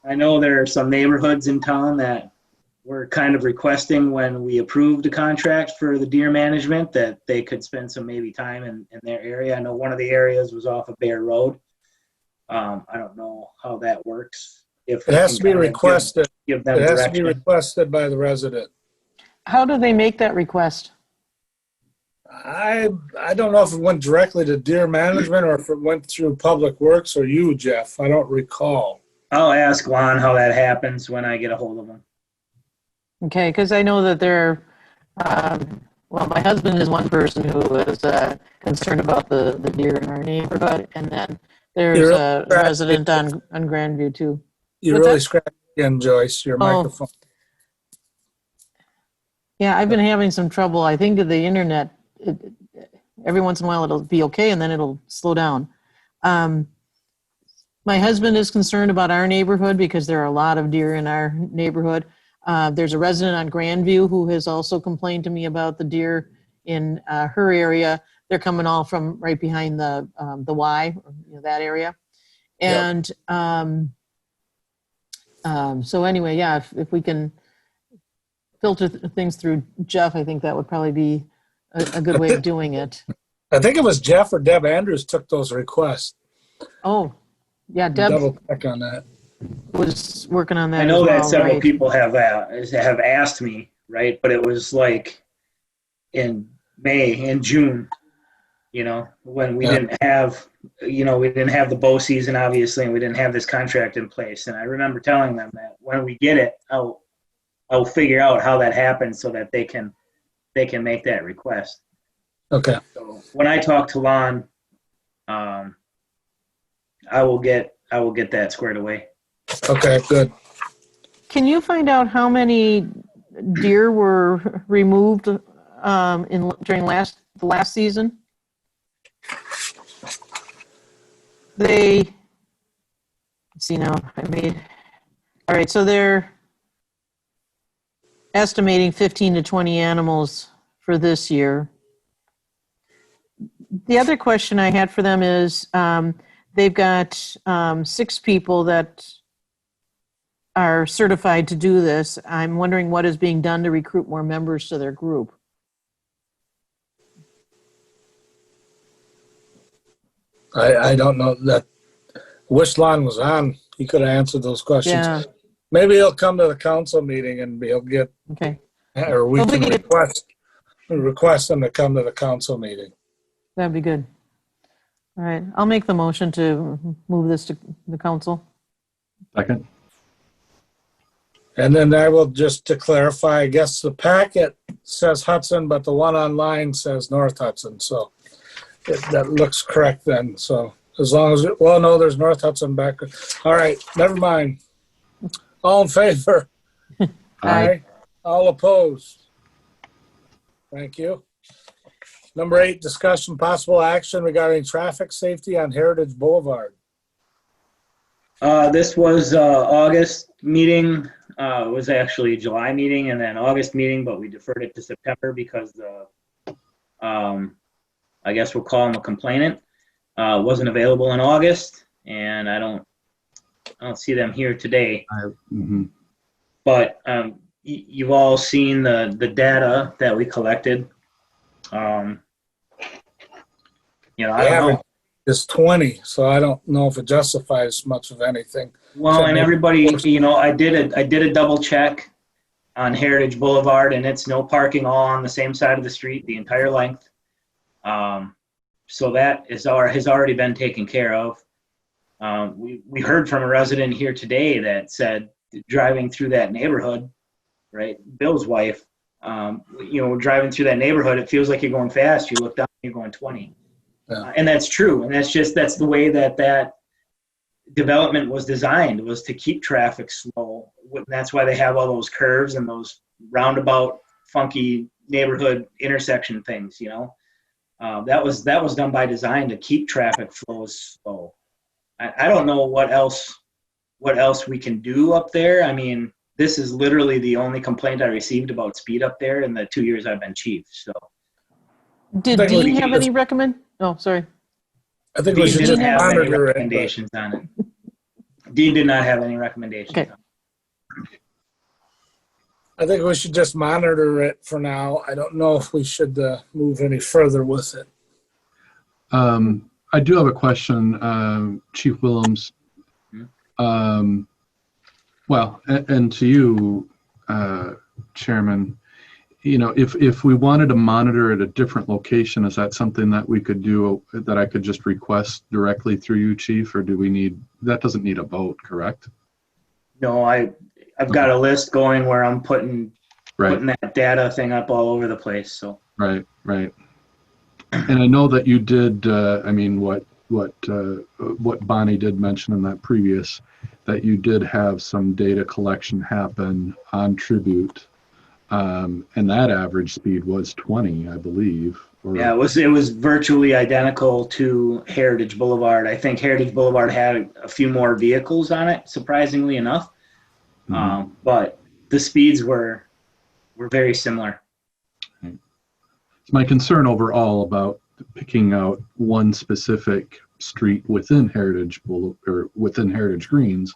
I know there are some neighborhoods in town that were kind of requesting when we approved the contract for the deer management that they could spend some maybe time in their area. I know one of the areas was off of Bear Road. I don't know how that works. If It has to be requested. Give them It has to direction. be requested by the resident. How do they make that request? I don't know if it went directly to deer management or if it went through Public Works or you, Jeff. I don't recall. I'll ask Lon how that happens when I get a hold of him. Okay, because I know that there, well, my husband is one person who is concerned about the deer in our neighborhood, and then there's a resident on Grandview too. You What's really that? scratched again, Joyce, your Oh. microphone. Yeah, I've been having some trouble. I think of the internet, every once in a while it'll be okay and then it'll slow down. My husband is concerned about our neighborhood because there are a lot of deer in our neighborhood. There's a resident on Grandview who has also complained to me about the deer in her area. They're coming all from right behind the Y, that area. And so anyway, yeah, if we can filter things through Jeff, I think that would probably be a good way of doing it. I think it was Jeff or Deb Andrews took those requests. Oh, yeah, Deb Double check on that. was working on that. I know as that well, several right? people have asked me, right? But it was like in June, when we didn't have, we didn't have the bow season, obviously, and we didn't have this contract in place. And I remember telling them that when we get it, I'll figure out how that happens so that they can make that request. Okay. So when I talk to Lon, I will get that squared away. Okay, good. Can you find out how many deer were removed during the last season? Let's see now. All right, so they're estimating 15 to 20 animals for this year. The other question I had for them is they've got 6 people that are certified to do this. I'm wondering what is being done to recruit more members to their group. I don't know that. Wish Lon was on. He could have answered those questions. Yeah. Maybe he'll come to the council meeting and he'll get, Okay. or we Well, we can can request him to come to the council meeting. That'd be good. All right, I'll make the motion to move this to the council. Second. And then I will just to clarify, I guess the packet says Hudson, but the one online says North Hudson. So that looks correct then. So as long as, no, there's North Hudson back. All right, never mind. All in favor? Aye. All opposed? Thank you. Number 8, discussion possible action regarding traffic safety on Heritage Boulevard. This was August meeting. It was actually a July meeting and then August meeting, but we deferred it to September because I guess we'll call him a complainant. Wasn't available in August, and I don't see them here today. But you've all seen the data that we collected. I don't know. It's 20, so I don't know if it justifies much of anything. Well, and everybody, I did a double check on Heritage Boulevard, and it's no parking all on the same side of the street, the entire length. So that has already been taken care of. We heard from a resident here today that said driving through that neighborhood, right? Bill's wife Driving through that neighborhood, it feels like you're going fast. You look down, you're going 20. Yeah. And that's true. And that's the way that development was designed, was to keep traffic slow. That's why they have all those curves and those roundabout, funky neighborhood intersection things, that was done by design to keep traffic flows slow. I don't know what else we can do up there. I mean, this is literally the only complaint I received about speed up there in the 2 years I've been chief. So Did I think we Dean can have any recommend? Oh, sorry. I think we Dean should didn't just have any monitor it. recommendations on it. Dean did not have any recommendations. Okay. I think we should just monitor it for now. I don't know if we should move any further with it. I do have a question, Chief Willems. And to you, Chairman, if we wanted to monitor at a different location, is that something that we could do, that I could just request directly through you, Chief, or that doesn't need a vote, correct? No, I've got a list going where I'm putting that data thing up all over the place. So Right. And I know that you did, what Bonnie did mention in that previous, that you did have some data collection happen on Tribute, and that average speed was 20, I believe. Yeah, it was virtually identical to Heritage Boulevard. I think Heritage Boulevard had a few more vehicles on it, surprisingly enough. But the speeds were very similar. It's my concern overall about picking out one specific street within Heritage or within Heritage Greens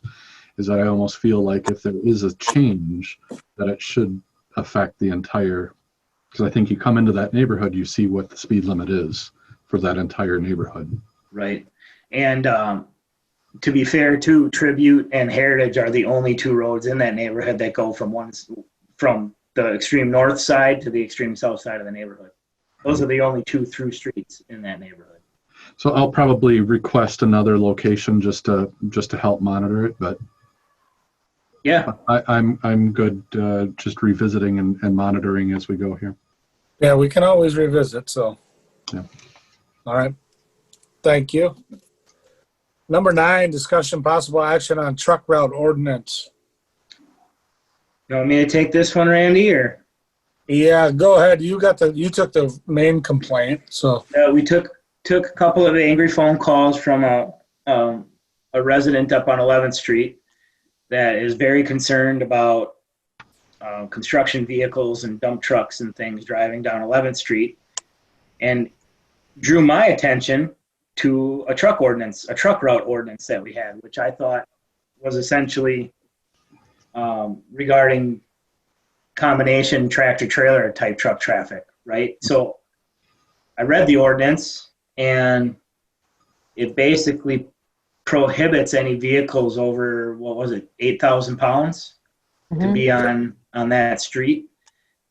is that I almost feel like if there is a change, that it should affect the entire, because I think you come into that neighborhood, you see what the speed limit is for that entire neighborhood. Right. And to be fair, too, Tribute and Heritage are the only two roads in that neighborhood that go from the extreme north side to the extreme south side of the neighborhood. Those are the only two through streets in that neighborhood. So I'll probably request another location just to help monitor it, but yeah, I'm good just revisiting and monitoring as we go here. Yeah, we can always revisit, so. Yeah. All right. Thank you. Number 9, discussion possible action on truck route ordinance. You want me to take this one, Randy, or? Yeah, go ahead. You took the main complaint, so. We took a couple of angry phone calls from a resident up on 11th Street that is very concerned about construction vehicles and dump trucks and things driving down 11th Street, and drew my attention to a truck route ordinance that we had, which I thought was essentially regarding combination tractor trailer type truck traffic, right? So I read the ordinance, and it basically prohibits any vehicles over, 8,000 pounds to be on that street.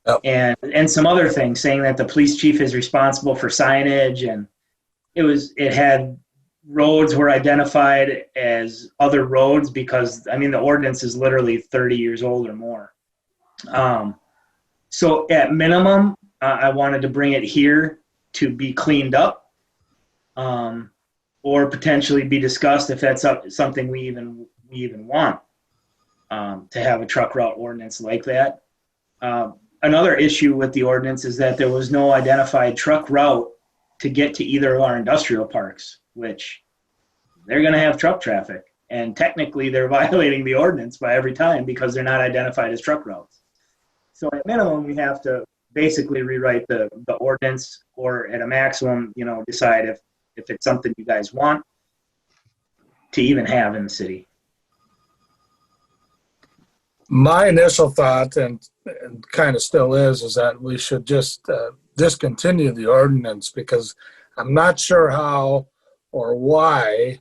Yep. And some other things, saying that the police chief is responsible for signage, and it had roads were identified as other roads because, the ordinance is literally 30 years old or more. So at minimum, I wanted to bring it here to be cleaned up, or potentially be discussed if that's something we even want, to have a truck route ordinance like that. Another issue with the ordinance is that there was no identified truck route to get to either of our industrial parks, which they're going to have truck traffic. And technically, they're violating the ordinance by every time because they're not identified as truck routes. So at minimum, we have to basically rewrite the ordinance, or at a maximum, decide if it's something you guys want to even have in the city. My initial thought, and kind of still is that we should just discontinue the ordinance, because I'm not sure how or why.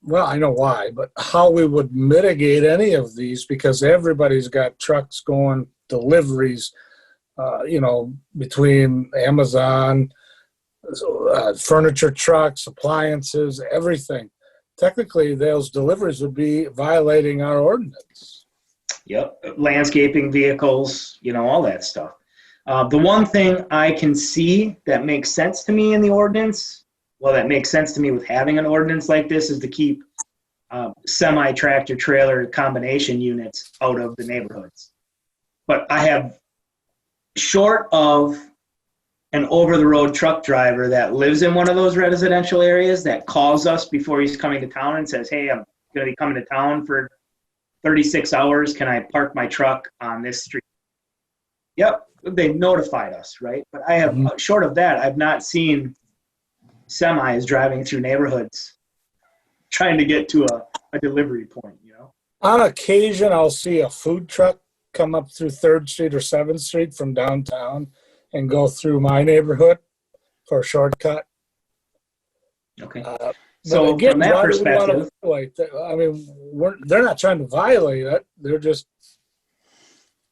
Well, I know why, but how we would mitigate any of these, because everybody's got trucks going, deliveries, between Amazon, furniture trucks, appliances, everything. Technically, those deliveries would be violating our ordinance. Yep, landscaping vehicles, all that stuff. The one thing I can see that makes sense to me in the ordinance, that makes sense to me with having an ordinance like this, is to keep semi-tractor trailer combination units out of the neighborhoods. But I have, short of an over-the-road truck driver that lives in one of those residential areas that calls us before he's coming to town and says, hey, I'm going to be coming to town for 36 hours. Can I park my truck on this street? Yep, they notified us, right? But I have, short of that, I've not seen semis driving through neighborhoods trying to get to a delivery point, On occasion, I'll see a food truck come up through 3rd Street or 7th Street from downtown and go through my neighborhood for a shortcut. Okay. So again, from that why do we want to perspective, violate that? I mean, they're not trying to violate it. They're just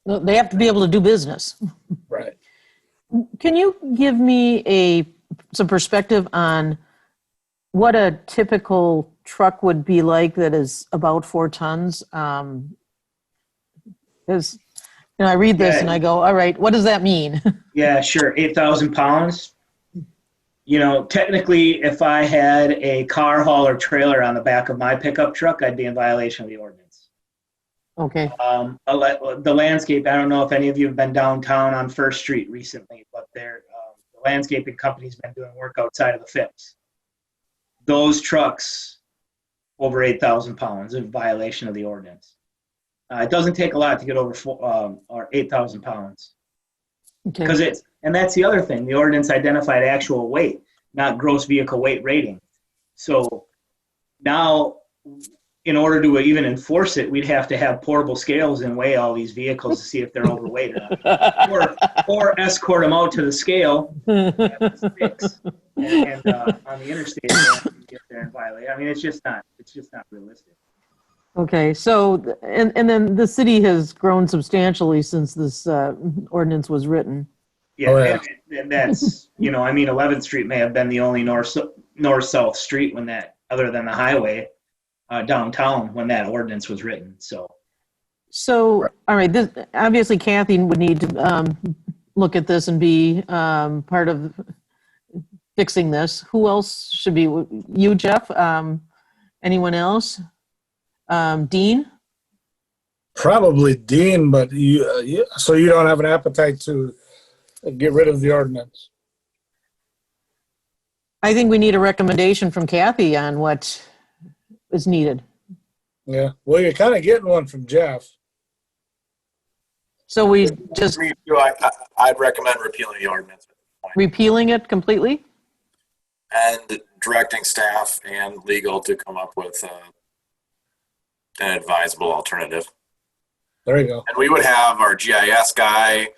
They have to be able to do business. right. Can you give me some perspective on what a typical truck would be like that is about 4 tons? Because I read this and I go, all right, what does that mean? yeah, sure, 8,000 pounds. Technically, if I had a car haul or trailer on the back of my pickup truck, I'd be in violation of the ordinance. Okay. The landscape, I don't know if any of you have been downtown on First Street recently, but the landscaping company's been doing work outside of the FIPS. Those trucks over 8,000 pounds in violation of the ordinance. It doesn't take a lot to get over 8,000 pounds. Okay. Because and that's the other thing. The ordinance identified actual weight, not gross vehicle weight rating. So now, in order to even enforce it, we'd have to have portable scales and weigh all these vehicles to see if they're overweight or not. or escort them out to the scale and on the interstate and get there and violate. I mean, it's just not realistic. Okay, so, and then the city has grown substantially since this ordinance was written. Yeah, Oh, yeah. And that's, 11th Street may have been the only north-south street other than the highway downtown when that ordinance was written, So, all right, this, obviously Kathy would need to look at this and be part of fixing this. Who else should be? You, Jeff? Anyone else? Dean? Probably Dean, but so you don't have an appetite to get rid of the ordinance. I think we need a recommendation from Kathy on what is needed. Yeah. Well, you're kind of getting one from Jeff. So we just I'd recommend repealing the ordinance at this point. repealing it completely? And directing staff and legal to come up with an advisable alternative. There you go. And we would have our GIS guy,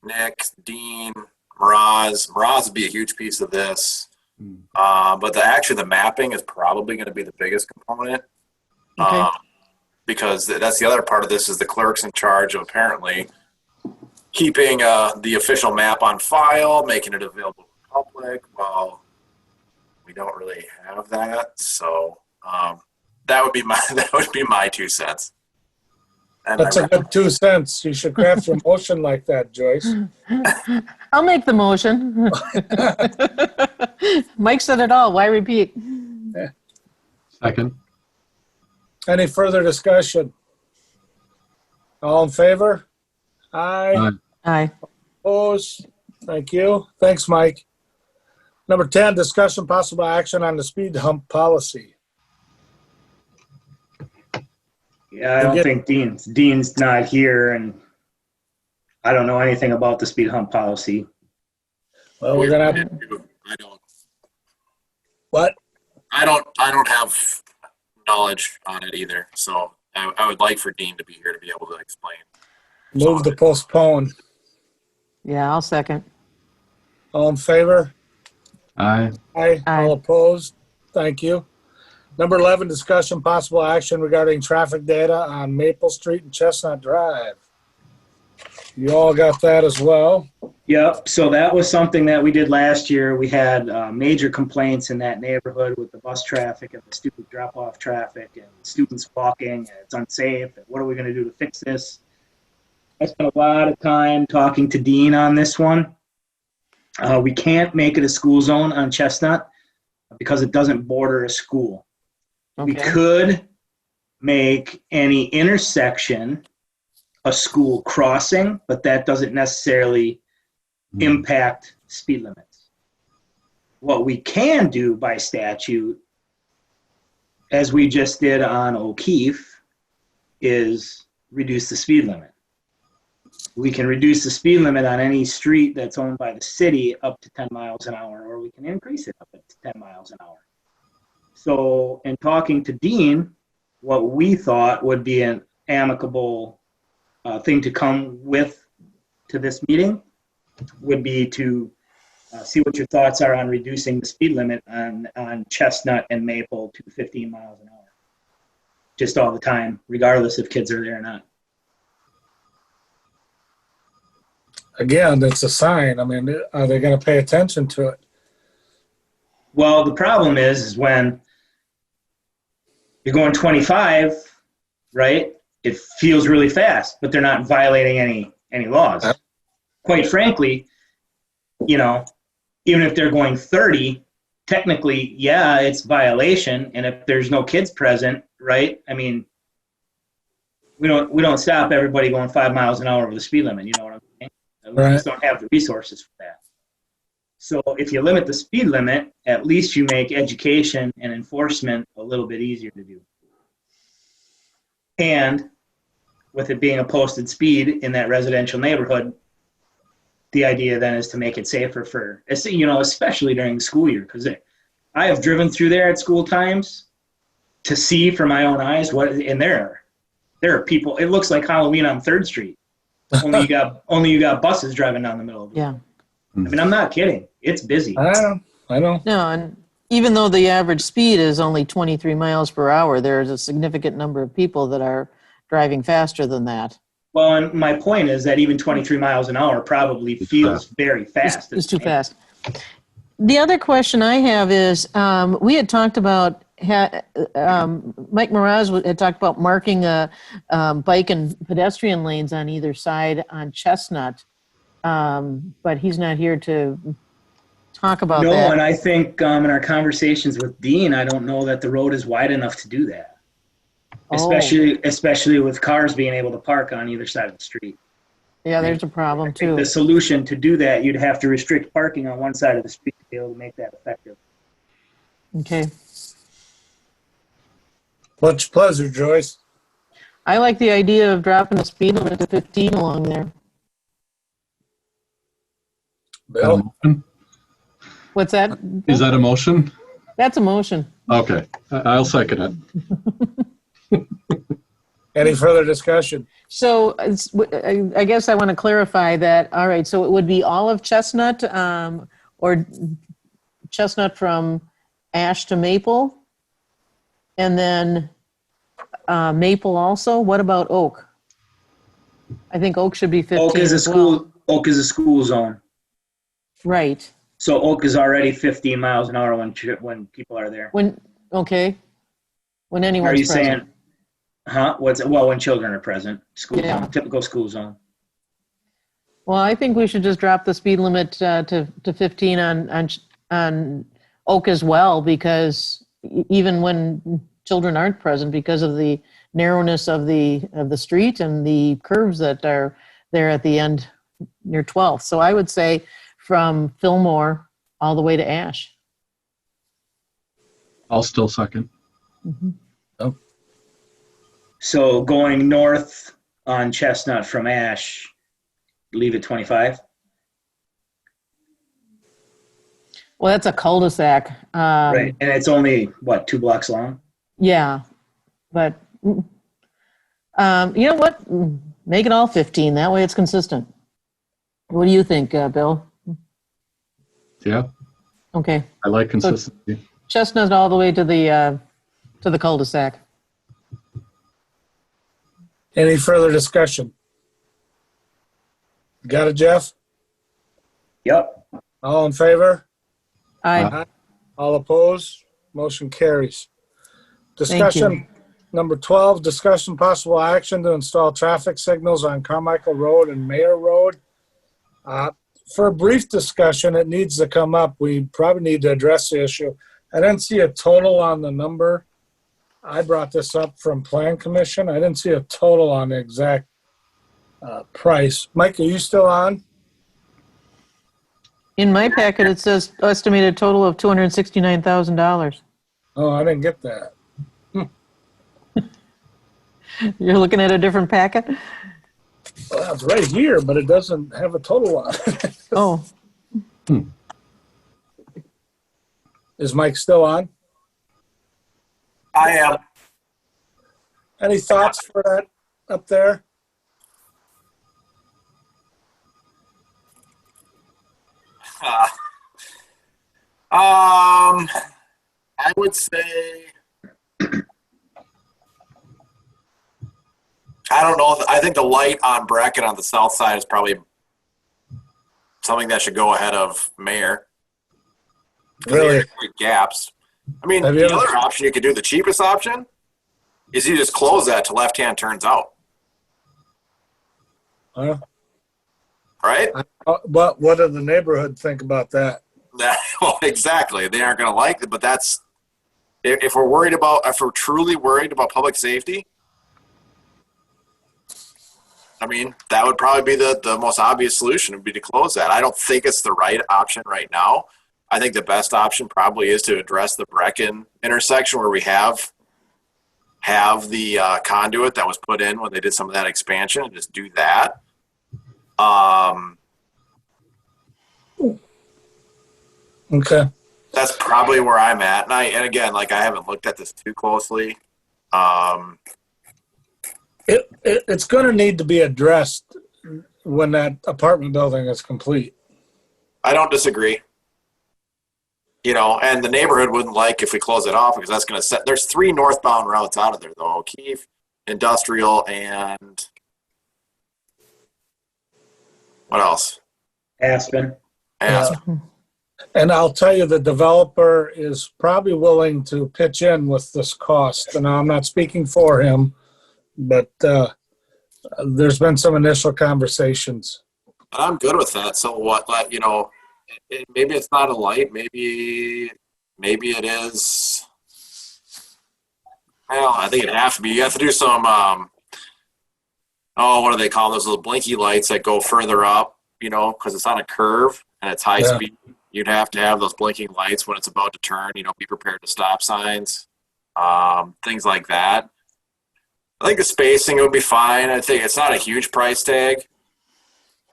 Nick, Dean, Miraz. Miraz would be a huge piece of this. But the mapping is probably going to be the biggest component. Okay. Because that's the other part of this is the clerk's in charge of apparently keeping the official map on file, making it available to the public. Well, we don't really have that. So that would be my 2 cents. And That's a good 2 cents. You should craft your motion like that, Joyce. I'll make the motion. Mike said it all. Why repeat? Second. Any further discussion? All in favor? Aye. Aye. Opposed? Thank you. Thanks, Mike. Number 10, discussion possible action on the speed hump policy. Yeah, I don't think Dean's not here, and I don't know anything about the speed hump policy. Well, we're gonna have, I don't. what? I don't have knowledge on it either. So I would like for Dean to be here to be able to explain. Move to postpone. Yeah, I'll second. All in favor? Aye. Aye. Aye. All opposed? Thank you. Number 11, discussion possible action regarding traffic data on Maple Street and Chestnut Drive. You all got that as well. Yep, so that was something that we did last year. We had major complaints in that neighborhood with the bus traffic and the student drop-off traffic and students walking, and it's unsafe, and what are we gonna do to fix this? I spent a lot of time talking to Dean on this one. We can't make it a school zone on Chestnut because it doesn't border a school. We Okay. could make any intersection a school crossing, but that doesn't necessarily impact speed limits. What we can do by statute, as we just did on O'Keefe, is reduce the speed limit. We can reduce the speed limit on any street that's owned by the city up to 10 miles an hour, or we can increase it up to 10 miles an hour. So in talking to Dean, what we thought would be an amicable thing to come with to this meeting would be to see what your thoughts are on reducing the speed limit on Chestnut and Maple to 15 miles an hour. Just all the time, regardless if kids are there or not. Again, it's a sign. I mean, are they going to pay attention to it? Well, the problem is when you're going 25, right? It feels really fast, but they're not violating any laws. Quite frankly, you know, even if they're going 30, technically, yeah, it's violation. And if there's no kids present, right? I mean, we don't stop everybody going 5 miles an hour over the speed limit. You know what I'm saying? We just don't have the resources for that. So if you limit the speed limit, at least you make education and enforcement a little bit easier to do. And with it being a posted speed in that residential neighborhood, the idea then is to make it safer for, you know, especially during the school year, because I have driven through there at school times to see for my own eyes and there are people. It looks like Halloween on 3rd Street. Only you got buses driving down the middle of it. Yeah. I mean, I'm not kidding. It's busy. I know. No, and even though the average speed is only 23 miles per hour, there's a significant number of people that are driving faster than that. Well, and my point is that even 23 miles an hour probably feels very fast. It's too fast. The other question I have is, we had talked about, Mike Mraz had talked about marking bike and pedestrian lanes on either side on Chestnut, but he's not here to talk about that. No, and I think in our conversations with Dean, I don't know that the road is wide enough to do that. Especially with cars being able to park on either side of the street. Yeah, there's a problem too. The solution to do that, you'd have to restrict parking on one side of the street to be able to make that effective. Okay. Much pleasure, Joyce. I like the idea of dropping the speed limit to 15 along there. Bill? What's that? Is that a motion? That's a motion. Okay, I'll second it. Any further discussion? So I guess I want to clarify that. All right, so it would be all of Chestnut or Chestnut from Ash to Maple? And then Maple also? What about Oak? I think Oak should be 15 Oak is a as school. well. Oak is a school zone. Right. So Oak is already 15 miles an hour when people are there. When anyone's Are you present. saying? Huh? When children are present, school Yeah. zone, typical school zone. Well, I think we should just drop the speed limit to 15 on Oak as well, because even when children aren't present, because of the narrowness of the street and the curves that are there at the end near 12th. So I would say from Fillmore all the way to Ash. I'll still second. Mm-hmm. So going north on Chestnut from Ash, leave it 25. Well, that's a cul-de-sac. Right, and it's only 2 blocks long. Yeah, but you know what? Make it all 15. That way it's consistent. What do you think, Bill? Yeah, Okay. I like consistency. Chestnut all the way to the cul-de-sac. Any further discussion? Got it, Jeff? Yep. All in favor? Aye. All opposed? Motion carries. Thank you. Discussion number 12, discussion possible action to install traffic signals on Carmichael Road and Mayor Road. For a brief discussion, it needs to come up. We probably need to address the issue. I didn't see a total on the number. I brought this up from Plan Commission. I didn't see a total on the exact price. Mike, are you still on? In my packet, it says estimated total of $269,000. Oh, I didn't get that. You're looking at a different packet? Well, it's right here, but it doesn't have a total on it. Oh, Is Mike still on? I am. Any thoughts for that up there? I would say, I don't know. I think the light on Bracken on the south side is probably something that should go ahead of Mayor. Really? Big gaps. I mean, Have the you ever- other option you could do, the cheapest option, is you just close that to left-hand turns out, Huh? right? What do the neighborhood think about that? Well, exactly. They aren't going to like it, but that's if we're truly worried about public safety. I mean, that would probably be the most obvious solution, would be to close that. I don't think it's the right option right now. I think the best option probably is to address the Brecken intersection where we have the conduit that was put in when they did some of that expansion, and just do that. Okay. That's probably where I'm at. And again, like, I haven't looked at this too closely. It's going to need to be addressed when that apartment building is complete. I don't disagree. And the neighborhood wouldn't like if we close it off, because that's going to set. There's 3 northbound routes out of there, though: O'Keefe, Industrial, and what else? Aspen. Aspen. And I'll tell you, the developer is probably willing to pitch in with this cost. And I'm not speaking for him, but there's been some initial conversations. I'm good with that. So what? Maybe it's not a light. Maybe it is. Well, I think it has to be. You have to do some. What do they call those little blinky lights that go further up? Because it's on a curve and it's high speed. You'd have to have those blinking lights when it's about to turn. Be prepared to stop signs, things like that. I think the spacing would be fine. I think it's not a huge price tag.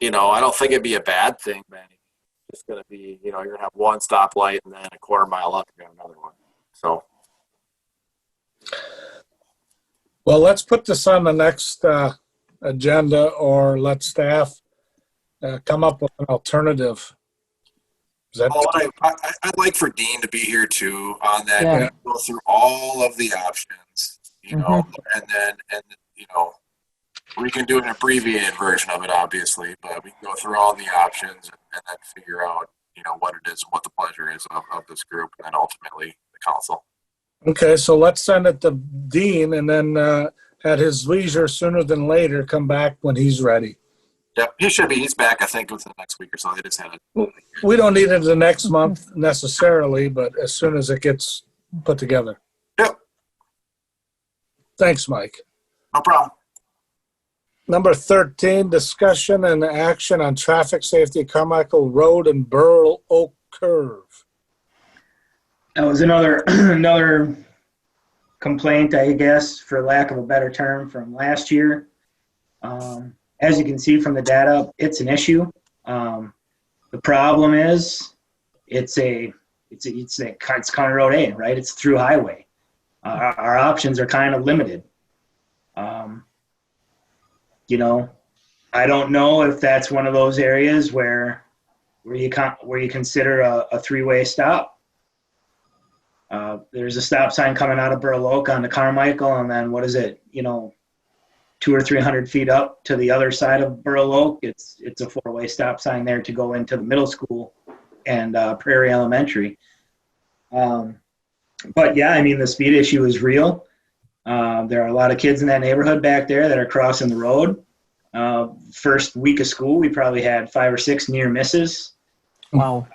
I don't think it'd be a bad thing, man. It's going to be, you're going to have one stoplight and then a quarter mile up, you're going to have another one. So. Well, let's put this on the next agenda, or let staff come up with an alternative. I'd like for Dean to be here too on that. Yeah. Go through all of the options, and then we can do an abbreviated version of it, obviously, but we can go through all the options and then figure out, what it is, what the pleasure is of this group, and then ultimately the council. Okay, so let's send it to Dean, and then at his leisure, sooner than later, come back when he's ready. Yep, he should be. He's back, I think, within the next week or so. They just had it. We don't need it the next month necessarily, but as soon as it gets put together. Yep. Thanks, Mike. No problem. Number 13, discussion and action on traffic safety at Carmichael Road and Burl Oak Curve. That was another complaint, I guess, for lack of a better term, from last year. As you can see from the data, it's an issue. The problem is it's County Road A, right? It's through highway. Our options are kind of limited. I don't know if that's one of those areas where you consider a 3-way stop. There's a stop sign coming out of Burl Oak on the Carmichael, and then what is it? 200 or 300 feet up to the other side of Burl Oak. It's a 4-way stop sign there to go into the middle school and Prairie Elementary. But yeah, I mean, the speed issue is real. There are a lot of kids in that neighborhood back there that are crossing the road. First week of school, we probably had 5 or 6 near misses. Wow.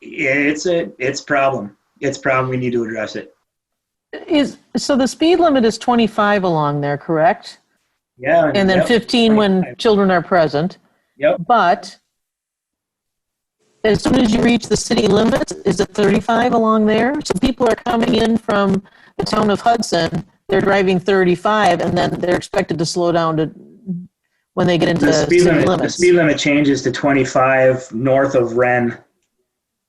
It's a problem. It's a problem. We need to address it. So the speed limit is 25 along there, correct? Yeah. And then yep, 15 when 25. children are present. Yep. But as soon as you reach the city limits, is it 35 along there? So people are coming in from the town of Hudson, they're driving 35, and then they're expected to slow down to when they get into The speed city limit, limits. the speed limit changes to 25 north of Wren.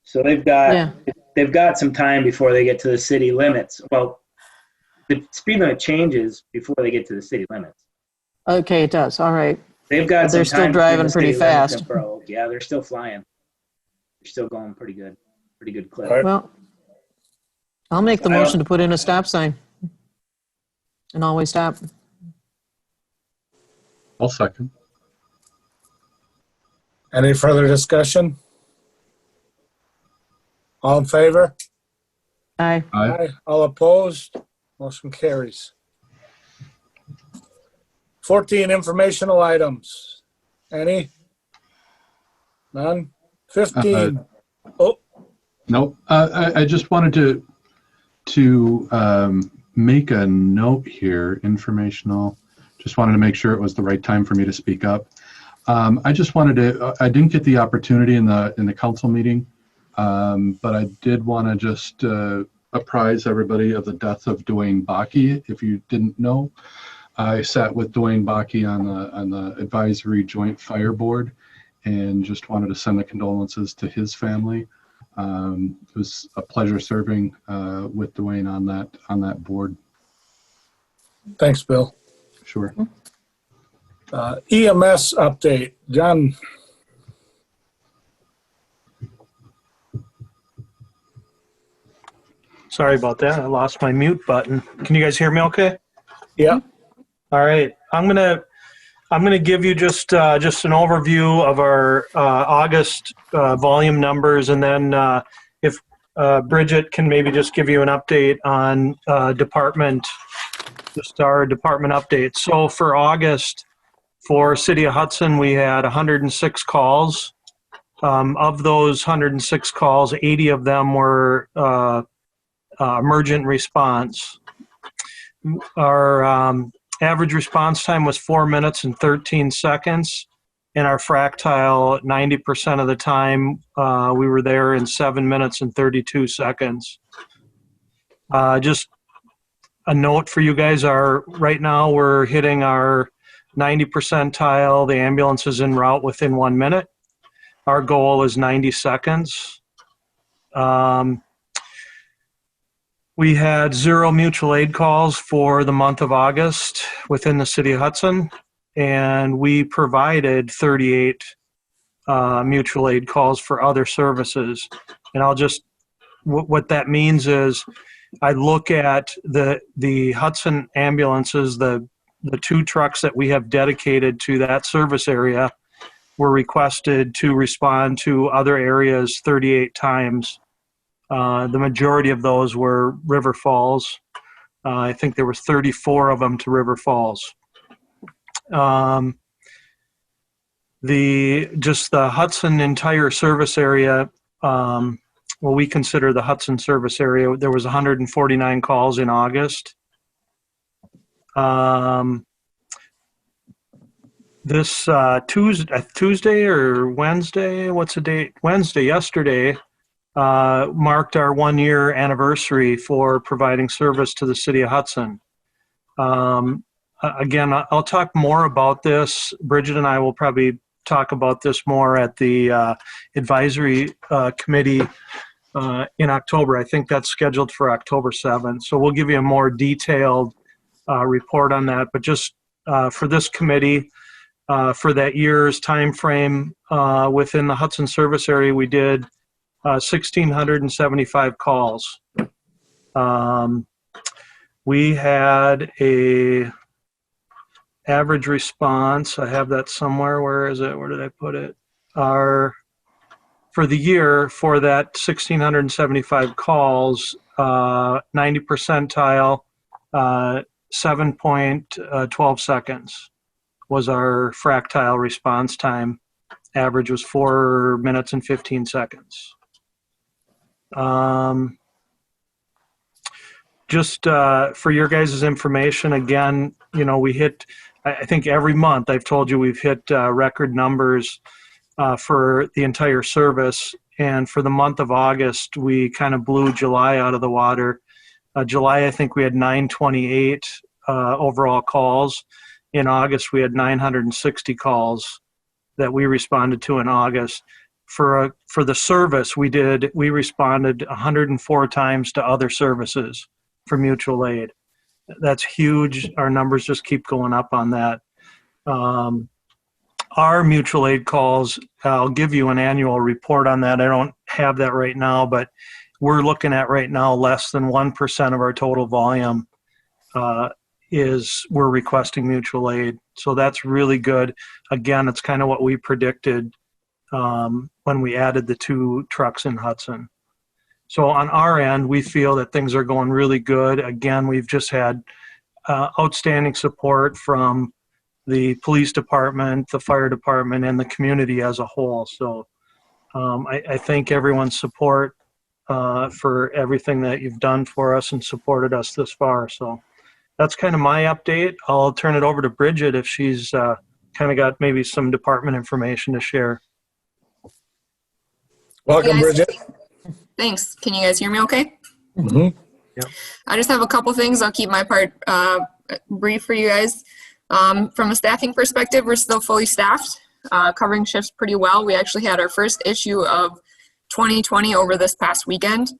So they've got some time before they get to the city limits. Well, the speed limit changes before they get to the city limits. Okay, it does. All right. They've got But they're some still time driving between the pretty city limits fast. and Burl. Yeah, they're still flying. They're still going pretty good clip. Right. Well, I'll make the motion to put in a stop sign and always stop. I'll second. Any further discussion? All in favor? Aye. Aye. All opposed? Motion carries. 14, informational items. Any? None? 15. Oh, Nope. I just wanted to make a note here, informational. Just wanted to make sure it was the right time for me to speak up. I just wanted to, I didn't get the opportunity in the council meeting, but I did want to just apprise everybody of the death of Dwayne Bakke. If you didn't know, I sat with Dwayne Bakke on the advisory joint fire board, and just wanted to send the condolences to his family. It was a pleasure serving with Dwayne on that board. thanks, Bill. Sure. EMS update. John. Sorry about that. I lost my mute button. Can you guys hear me okay? Yeah. All right. I'm gonna give you just an overview of our August volume numbers, and then if Bridget can maybe just give you an update on our department updates. So for August, for City of Hudson, we had 106 calls. Of those 106 calls, 80 of them were emergent response. Our average response time was 4 minutes and 13 seconds. And our fractile, 90% of the time, we were there in 7 minutes and 32 seconds. Just a note for you guys are, right now we're hitting our 90 percentile. The ambulance is en route within 1 minute. Our goal is 90 seconds. We had 0 mutual aid calls for the month of August within the City of Hudson, and we provided 38 mutual aid calls for other services. And I'll just, what that means is I look at the Hudson ambulances, the 2 trucks that we have dedicated to that service area were requested to respond to other areas 38 times. The majority of those were River Falls. I think there were 34 of them to River Falls. The Hudson entire service area, we consider the Hudson service area, there was 149 calls in August. This Tuesday or Wednesday, what's the date? Wednesday, yesterday, marked our 1-year anniversary for providing service to the City of Hudson. Again, I'll talk more about this. Bridget and I will probably talk about this more at the advisory committee in October. I think that's scheduled for October 7th. So we'll give you a more detailed report on that. But just for this committee, for that year's time frame within the Hudson service area, we did 1,675 calls. We had average response, I have that somewhere. Where is it? Where did I put it? For the year, for that 1,675 calls, 90 percentile, 7.12 seconds was our fractile response time. Average was 4 minutes and 15 seconds. Just for your guys' information, again, we hit, I think every month I've told you we've hit record numbers for the entire service. And for the month of August, we kind of blew July out of the water. July, I think we had 928 overall calls. In August, we had 960 calls that we responded to in August. For the service, we responded 104 times to other services for mutual aid. That's huge. Our numbers just keep going up on that. Our mutual aid calls, I'll give you an annual report on that. I don't have that right now, but we're looking at right now less than 1% of our total volume we're requesting mutual aid. So that's really good. Again, it's kind of what we predicted when we added the 2 trucks in Hudson. So on our end, we feel that things are going really good. Again, we've just had outstanding support from the police department, the fire department, and the community as a whole. So I thank everyone's support for everything that you've done for us and supported us this far. So that's kind of my update. I'll turn it over to Bridget if she's kind of got maybe some department information to share. Welcome, Hey, guys. Bridget. Thanks. Can you guys hear me okay? Mhm. I just have a couple things. I'll keep my part brief for you guys. From a staffing perspective, we're still fully staffed, covering shifts pretty well. We actually had our first issue of 2020 over this past weekend.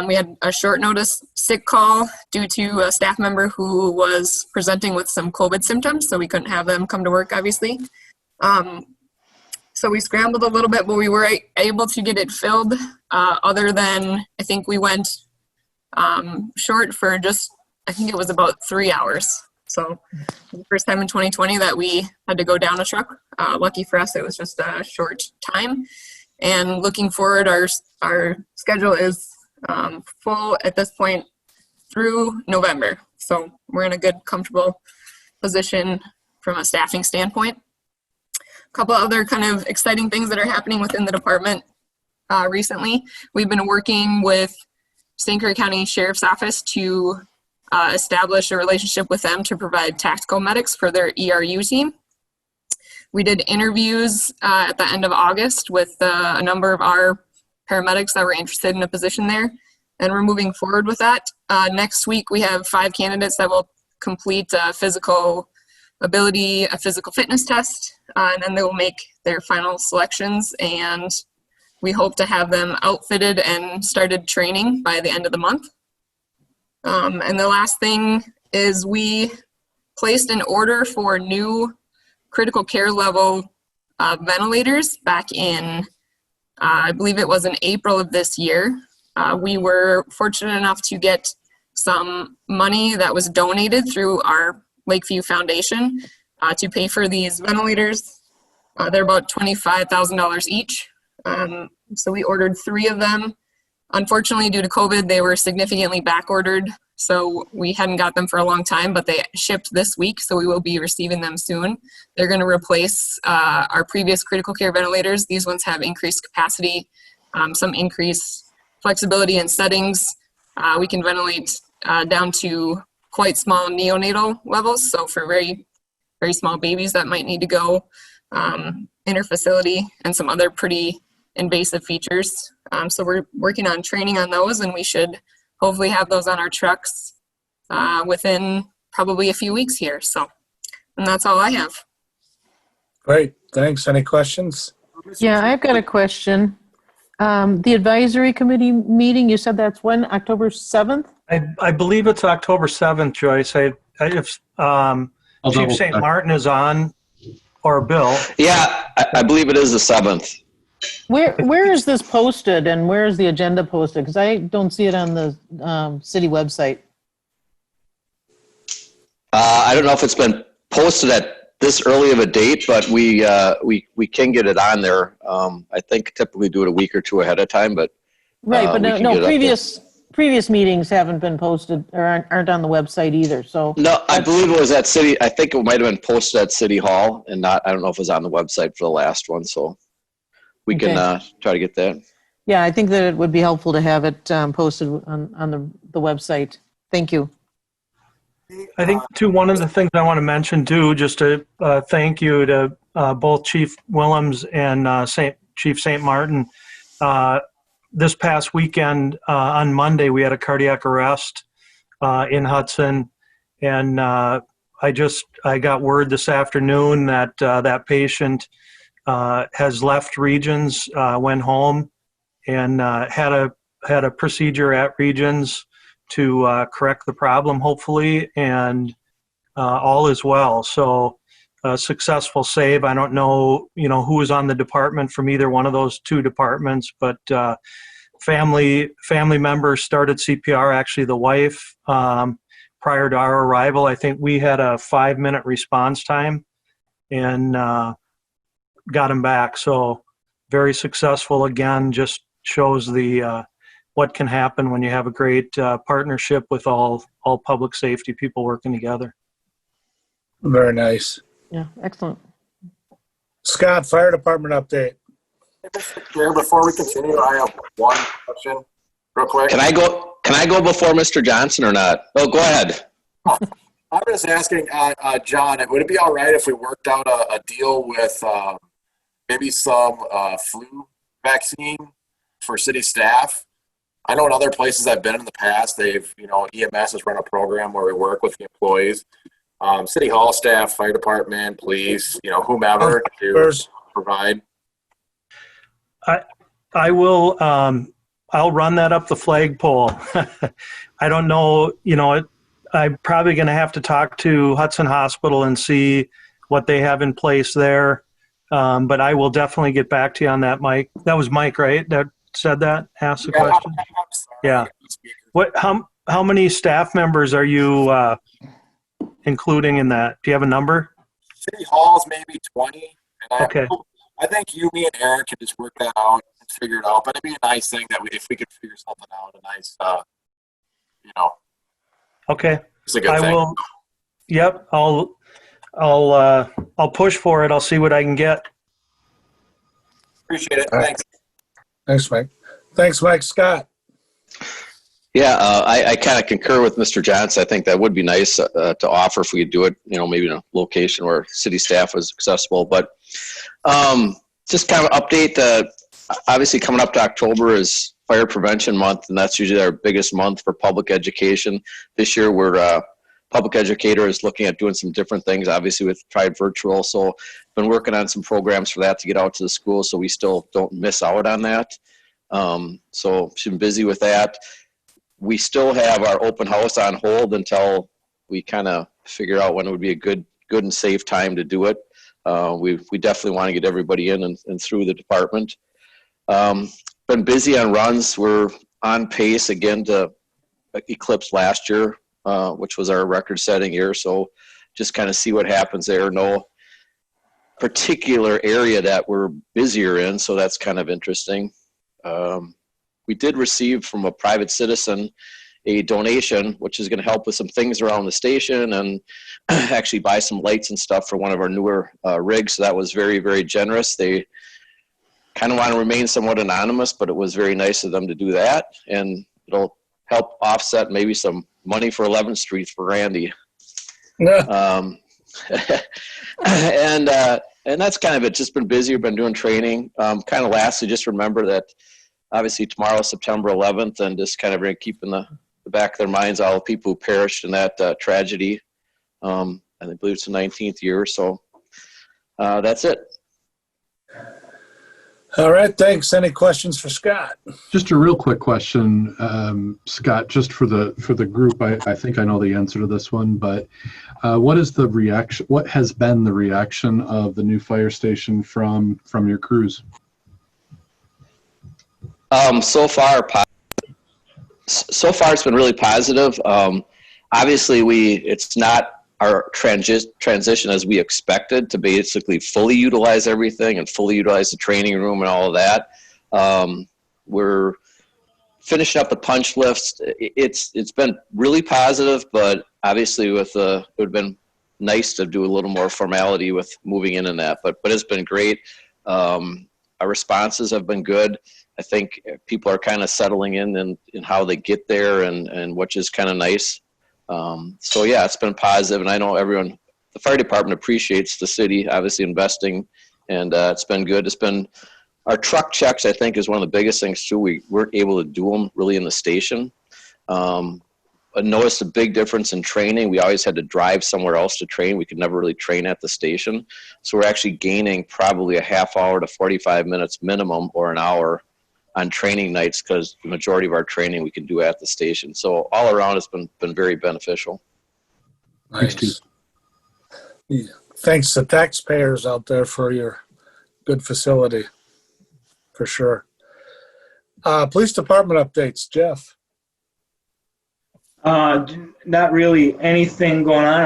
We had a short notice sick call due to a staff member who was presenting with some COVID symptoms, so we couldn't have them come to work, obviously. So we scrambled a little bit, but we were able to get it filled. Other than, I think we went short for just, I think it was about 3 hours. So the first time in 2020 that we had to go down a truck. Lucky for us, it was just a short time. And looking forward, our schedule is full at this point through November. So we're in a good, comfortable position from a staffing standpoint. A couple other kind of exciting things that are happening within the department recently. We've been working with St. Clair County Sheriff's Office to establish a relationship with them to provide tactical medics for their ERU team. We did interviews at the end of August with a number of our paramedics that were interested in a position there, and we're moving forward with that. Next week, we have 5 candidates that will complete a physical ability, a physical fitness test, and then they will make their final selections, and we hope to have them outfitted and started training by the end of the month. And the last thing is we placed an order for new critical care level ventilators back in, I believe it was in April of this year. We were fortunate enough to get some money that was donated through our Lakeview Foundation to pay for these ventilators. They're about $25,000 each. So we ordered 3 of them. Unfortunately, due to COVID, they were significantly back ordered. So we hadn't got them for a long time, but they shipped this week. So we will be receiving them soon. They're going to replace our previous critical care ventilators. These ones have increased capacity, some increased flexibility in settings. We can ventilate down to quite small neonatal levels. So for very, very small babies that might need to go interfacility, and some other pretty invasive features. So we're working on training on those, and we should hopefully have those on our trucks within probably a few weeks here. So, and that's all I have. Great, thanks. Any questions? Yeah, I've got a question. The advisory committee meeting, you said that's when, October 7th? I believe it's October 7th, Joyce. If Chief St. Martin is on, or Bill. Yeah, I believe it is the 7th. Where is this posted, and where is the agenda posted? Because I don't see it on the city website. I don't know if it's been posted at this early of a date, but we can get it on there. I think typically do it a week or two ahead of time, but Right, but we no, can get it up previous meetings haven't been posted or aren't on the website either, so. No, I believe it was at City. I think it might have been posted at City Hall, and not. I don't know if it was on the website for the last one. So we can try to get that. Yeah, I think that it would be helpful to have it posted on the website. Thank you. I think, too, one of the things I want to mention, too, just to thank you to both Chief Willems and Chief St. Martin. This past weekend, on Monday, we had a cardiac arrest in Hudson. And I got word this afternoon that that patient has left Regions, went home, and had a procedure at Regions to correct the problem, hopefully, and all is well. So a successful save. I don't know, who was on the department from either one of those two departments, but family members started CPR, actually the wife, prior to our arrival. I think we had a 5-minute response time and got him back. So very successful. Again, just shows the what can happen when you have a great partnership with all public safety people working together. Very nice. Yeah, excellent. Scott, fire department update. Mr. Chair, before we continue, I have one question real quick. Can I go before Mr. Johnson or not? Oh, go ahead. I'm just asking, John, would it be all right if we worked out a deal with maybe some flu vaccine for city staff? I know in other places I've been in the past, they've, EMS has run a program where we work with the employees, city hall staff, fire department, police, whomever to provide. I will, I'll run that up the flagpole. I don't know, I'm probably going to have to talk to Hudson Hospital and see what they have in place there. But I will definitely get back to you on that, Mike. That was Mike, right? That said that, asked the question? Yeah. How many staff members are you including in that? Do you have a number? City hall's maybe 20. And Okay. I think you, me, and Aaron can just work that out and figure it out. But it'd be a nice thing that if we could figure something out, a nice, Okay. It's a good thing. will. Yep. I'll push for it. I'll see what I can get. Appreciate it. All right. Thanks. Thanks, Mike. Thanks, Mike. Scott. Yeah, I kind of concur with Mr. Johnson. I think that would be nice to offer if we could do it, maybe in a location where city staff was accessible. But just kind of update, obviously coming up to October is Fire Prevention Month, and that's usually our biggest month for public education. This year, we're public educator is looking at doing some different things. Obviously, we've tried virtual, so been working on some programs for that to get out to the schools so we still don't miss out on that. So she's been busy with that. We still have our open house on hold until we kind of figure out when it would be a good and safe time to do it. We definitely want to get everybody in and through the department. Been busy on runs. We're on pace again to eclipse last year, which was our record-setting year. So just kind of see what happens there. No particular area that we're busier in, so that's kind of interesting. We did receive from a private citizen a donation, which is going to help with some things around the station and actually buy some lights and stuff for one of our newer rigs. So that was very, very generous. They kind of want to remain somewhat anonymous, but it was very nice of them to do that. And it'll help offset maybe some money for 11th Street for Randy. Yeah. And that's kind of it. Just been busy. We've been doing training. Kind of lastly, just remember that obviously tomorrow, September 11th, and just kind of keep in the back of their minds all the people who perished in that tragedy. And I believe it's the 19th year. So that's it. All right. Thanks. Any questions for Scott? Just a real quick question, Scott, just for the group. I think I know the answer to this one, but what is the reaction? What has been the reaction of the new fire station from your crews? So far it's been really positive. Obviously, it's not our transition as we expected to basically fully utilize everything and fully utilize the training room and all of that. We're finishing up the punch lifts. It's been really positive, but obviously it would have been nice to do a little more formality with moving in and that, but it's been great. Our responses have been good. I think people are kind of settling in how they get there and which is kind of nice. So yeah, it's been positive, and I know everyone, the fire department appreciates the city obviously investing, and it's been good. It's been, our truck checks, I think, is one of the biggest things too. We weren't able to do them really in the station. I noticed a big difference in training. We always had to drive somewhere else to train. We could never really train at the station. So we're actually gaining probably a half hour to 45 minutes minimum or an hour on training nights, because the majority of our training we can do at the station. So all around it's been very beneficial. Nice. Thanks to taxpayers out there for your good facility, for sure. Police department updates, Jeff. Not really anything going on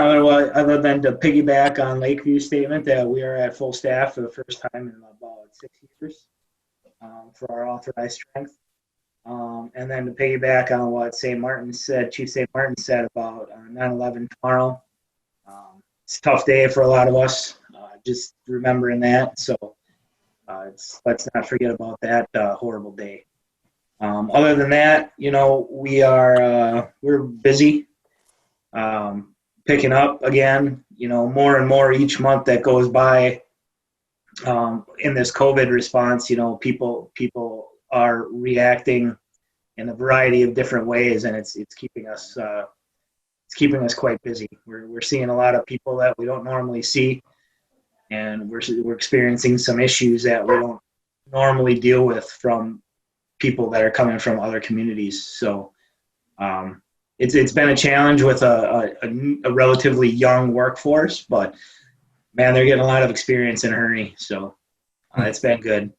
other than to piggyback on Lakeview's statement that we are at full staff for the first time in about 6 years for our authorized strength. And then to piggyback on what Chief St. Martin said about 9/11 tomorrow. It's a tough day for a lot of us, just remembering that. So let's not forget about that horrible day. Other than that, we're busy picking up again, more and more each month that goes by. In this COVID response, people are reacting in a variety of different ways, and it's keeping us quite busy. We're seeing a lot of people that we don't normally see, and we're experiencing some issues that we don't normally deal with from people that are coming from other communities. So it's been a challenge with a relatively young workforce, but man, they're getting a lot of experience in a hurry. So it's been good.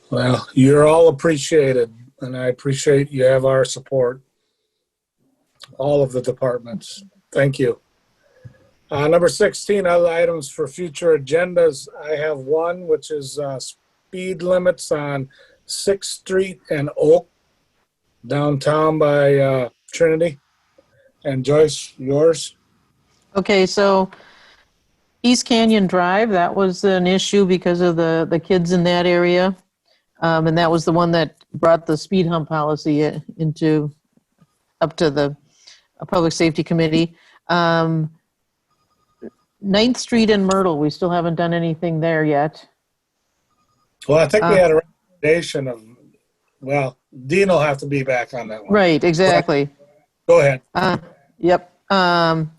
Well, you're all appreciated, and I appreciate you have our support. All of the departments. Thank you. Number 16, other items for future agendas. I have one, which is speed limits on 6th Street and Oak, downtown by Trinity. And Joyce, yours? Okay, so East Canyon Drive, that was an issue because of the kids in that area. And that was the one that brought the speed hump policy up to the Public Safety Committee. 9th Street and Myrtle, we still haven't done anything there yet. Well, I think we had a recommendation of, Dean will have to be back on that one. Right, exactly. Go ahead. Yep. And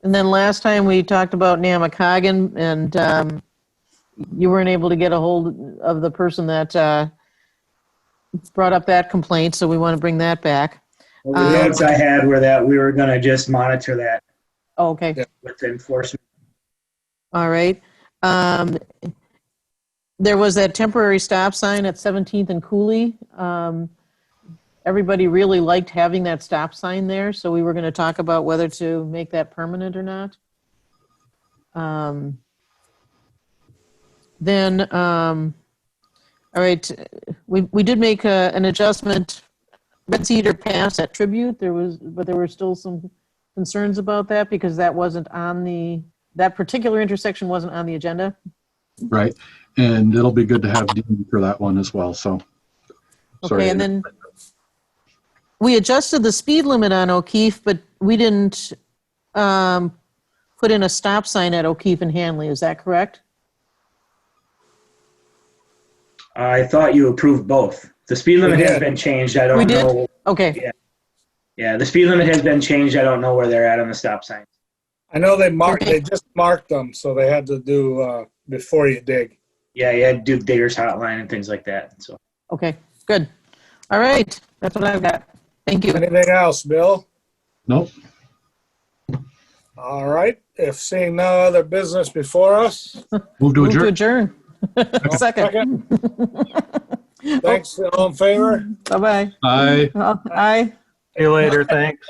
then last time we talked about Namakogan, and you weren't able to get a hold of the person that brought up that complaint, so we want to bring that back. Well, the notes I had were that we were going to just monitor that. Oh, okay. With enforcement. All right. There was that temporary stop sign at 17th and Cooley. Everybody really liked having that stop sign there, so we were going to talk about whether to make that permanent or not. All right, we did make an adjustment. Red Cedar Pass at Tribute, but there were still some concerns about that because that wasn't on that particular intersection wasn't on the agenda. Right, and it'll be good to have Dean for that one as well. So, sorry. Okay, and then we adjusted the speed limit on O'Keefe, but we didn't put in a stop sign at O'Keefe and Hanley. Is that correct? I thought you approved both. The speed limit has been changed. I don't know. Okay. Yeah, the speed limit has been changed. I don't know where they're at on the stop signs. I know they just marked them, so they had to do before you dig. Yeah, you had to do digger's hotline and things like that. So. Okay, good. All right, that's what I've got. Thank you. Anything else, Bill? Nope. All right. If seeing no other business before us. Move to adjourn. Adjourn. Second. Thanks. All in favor? Bye-bye. Aye. Aye. See you later. Thanks.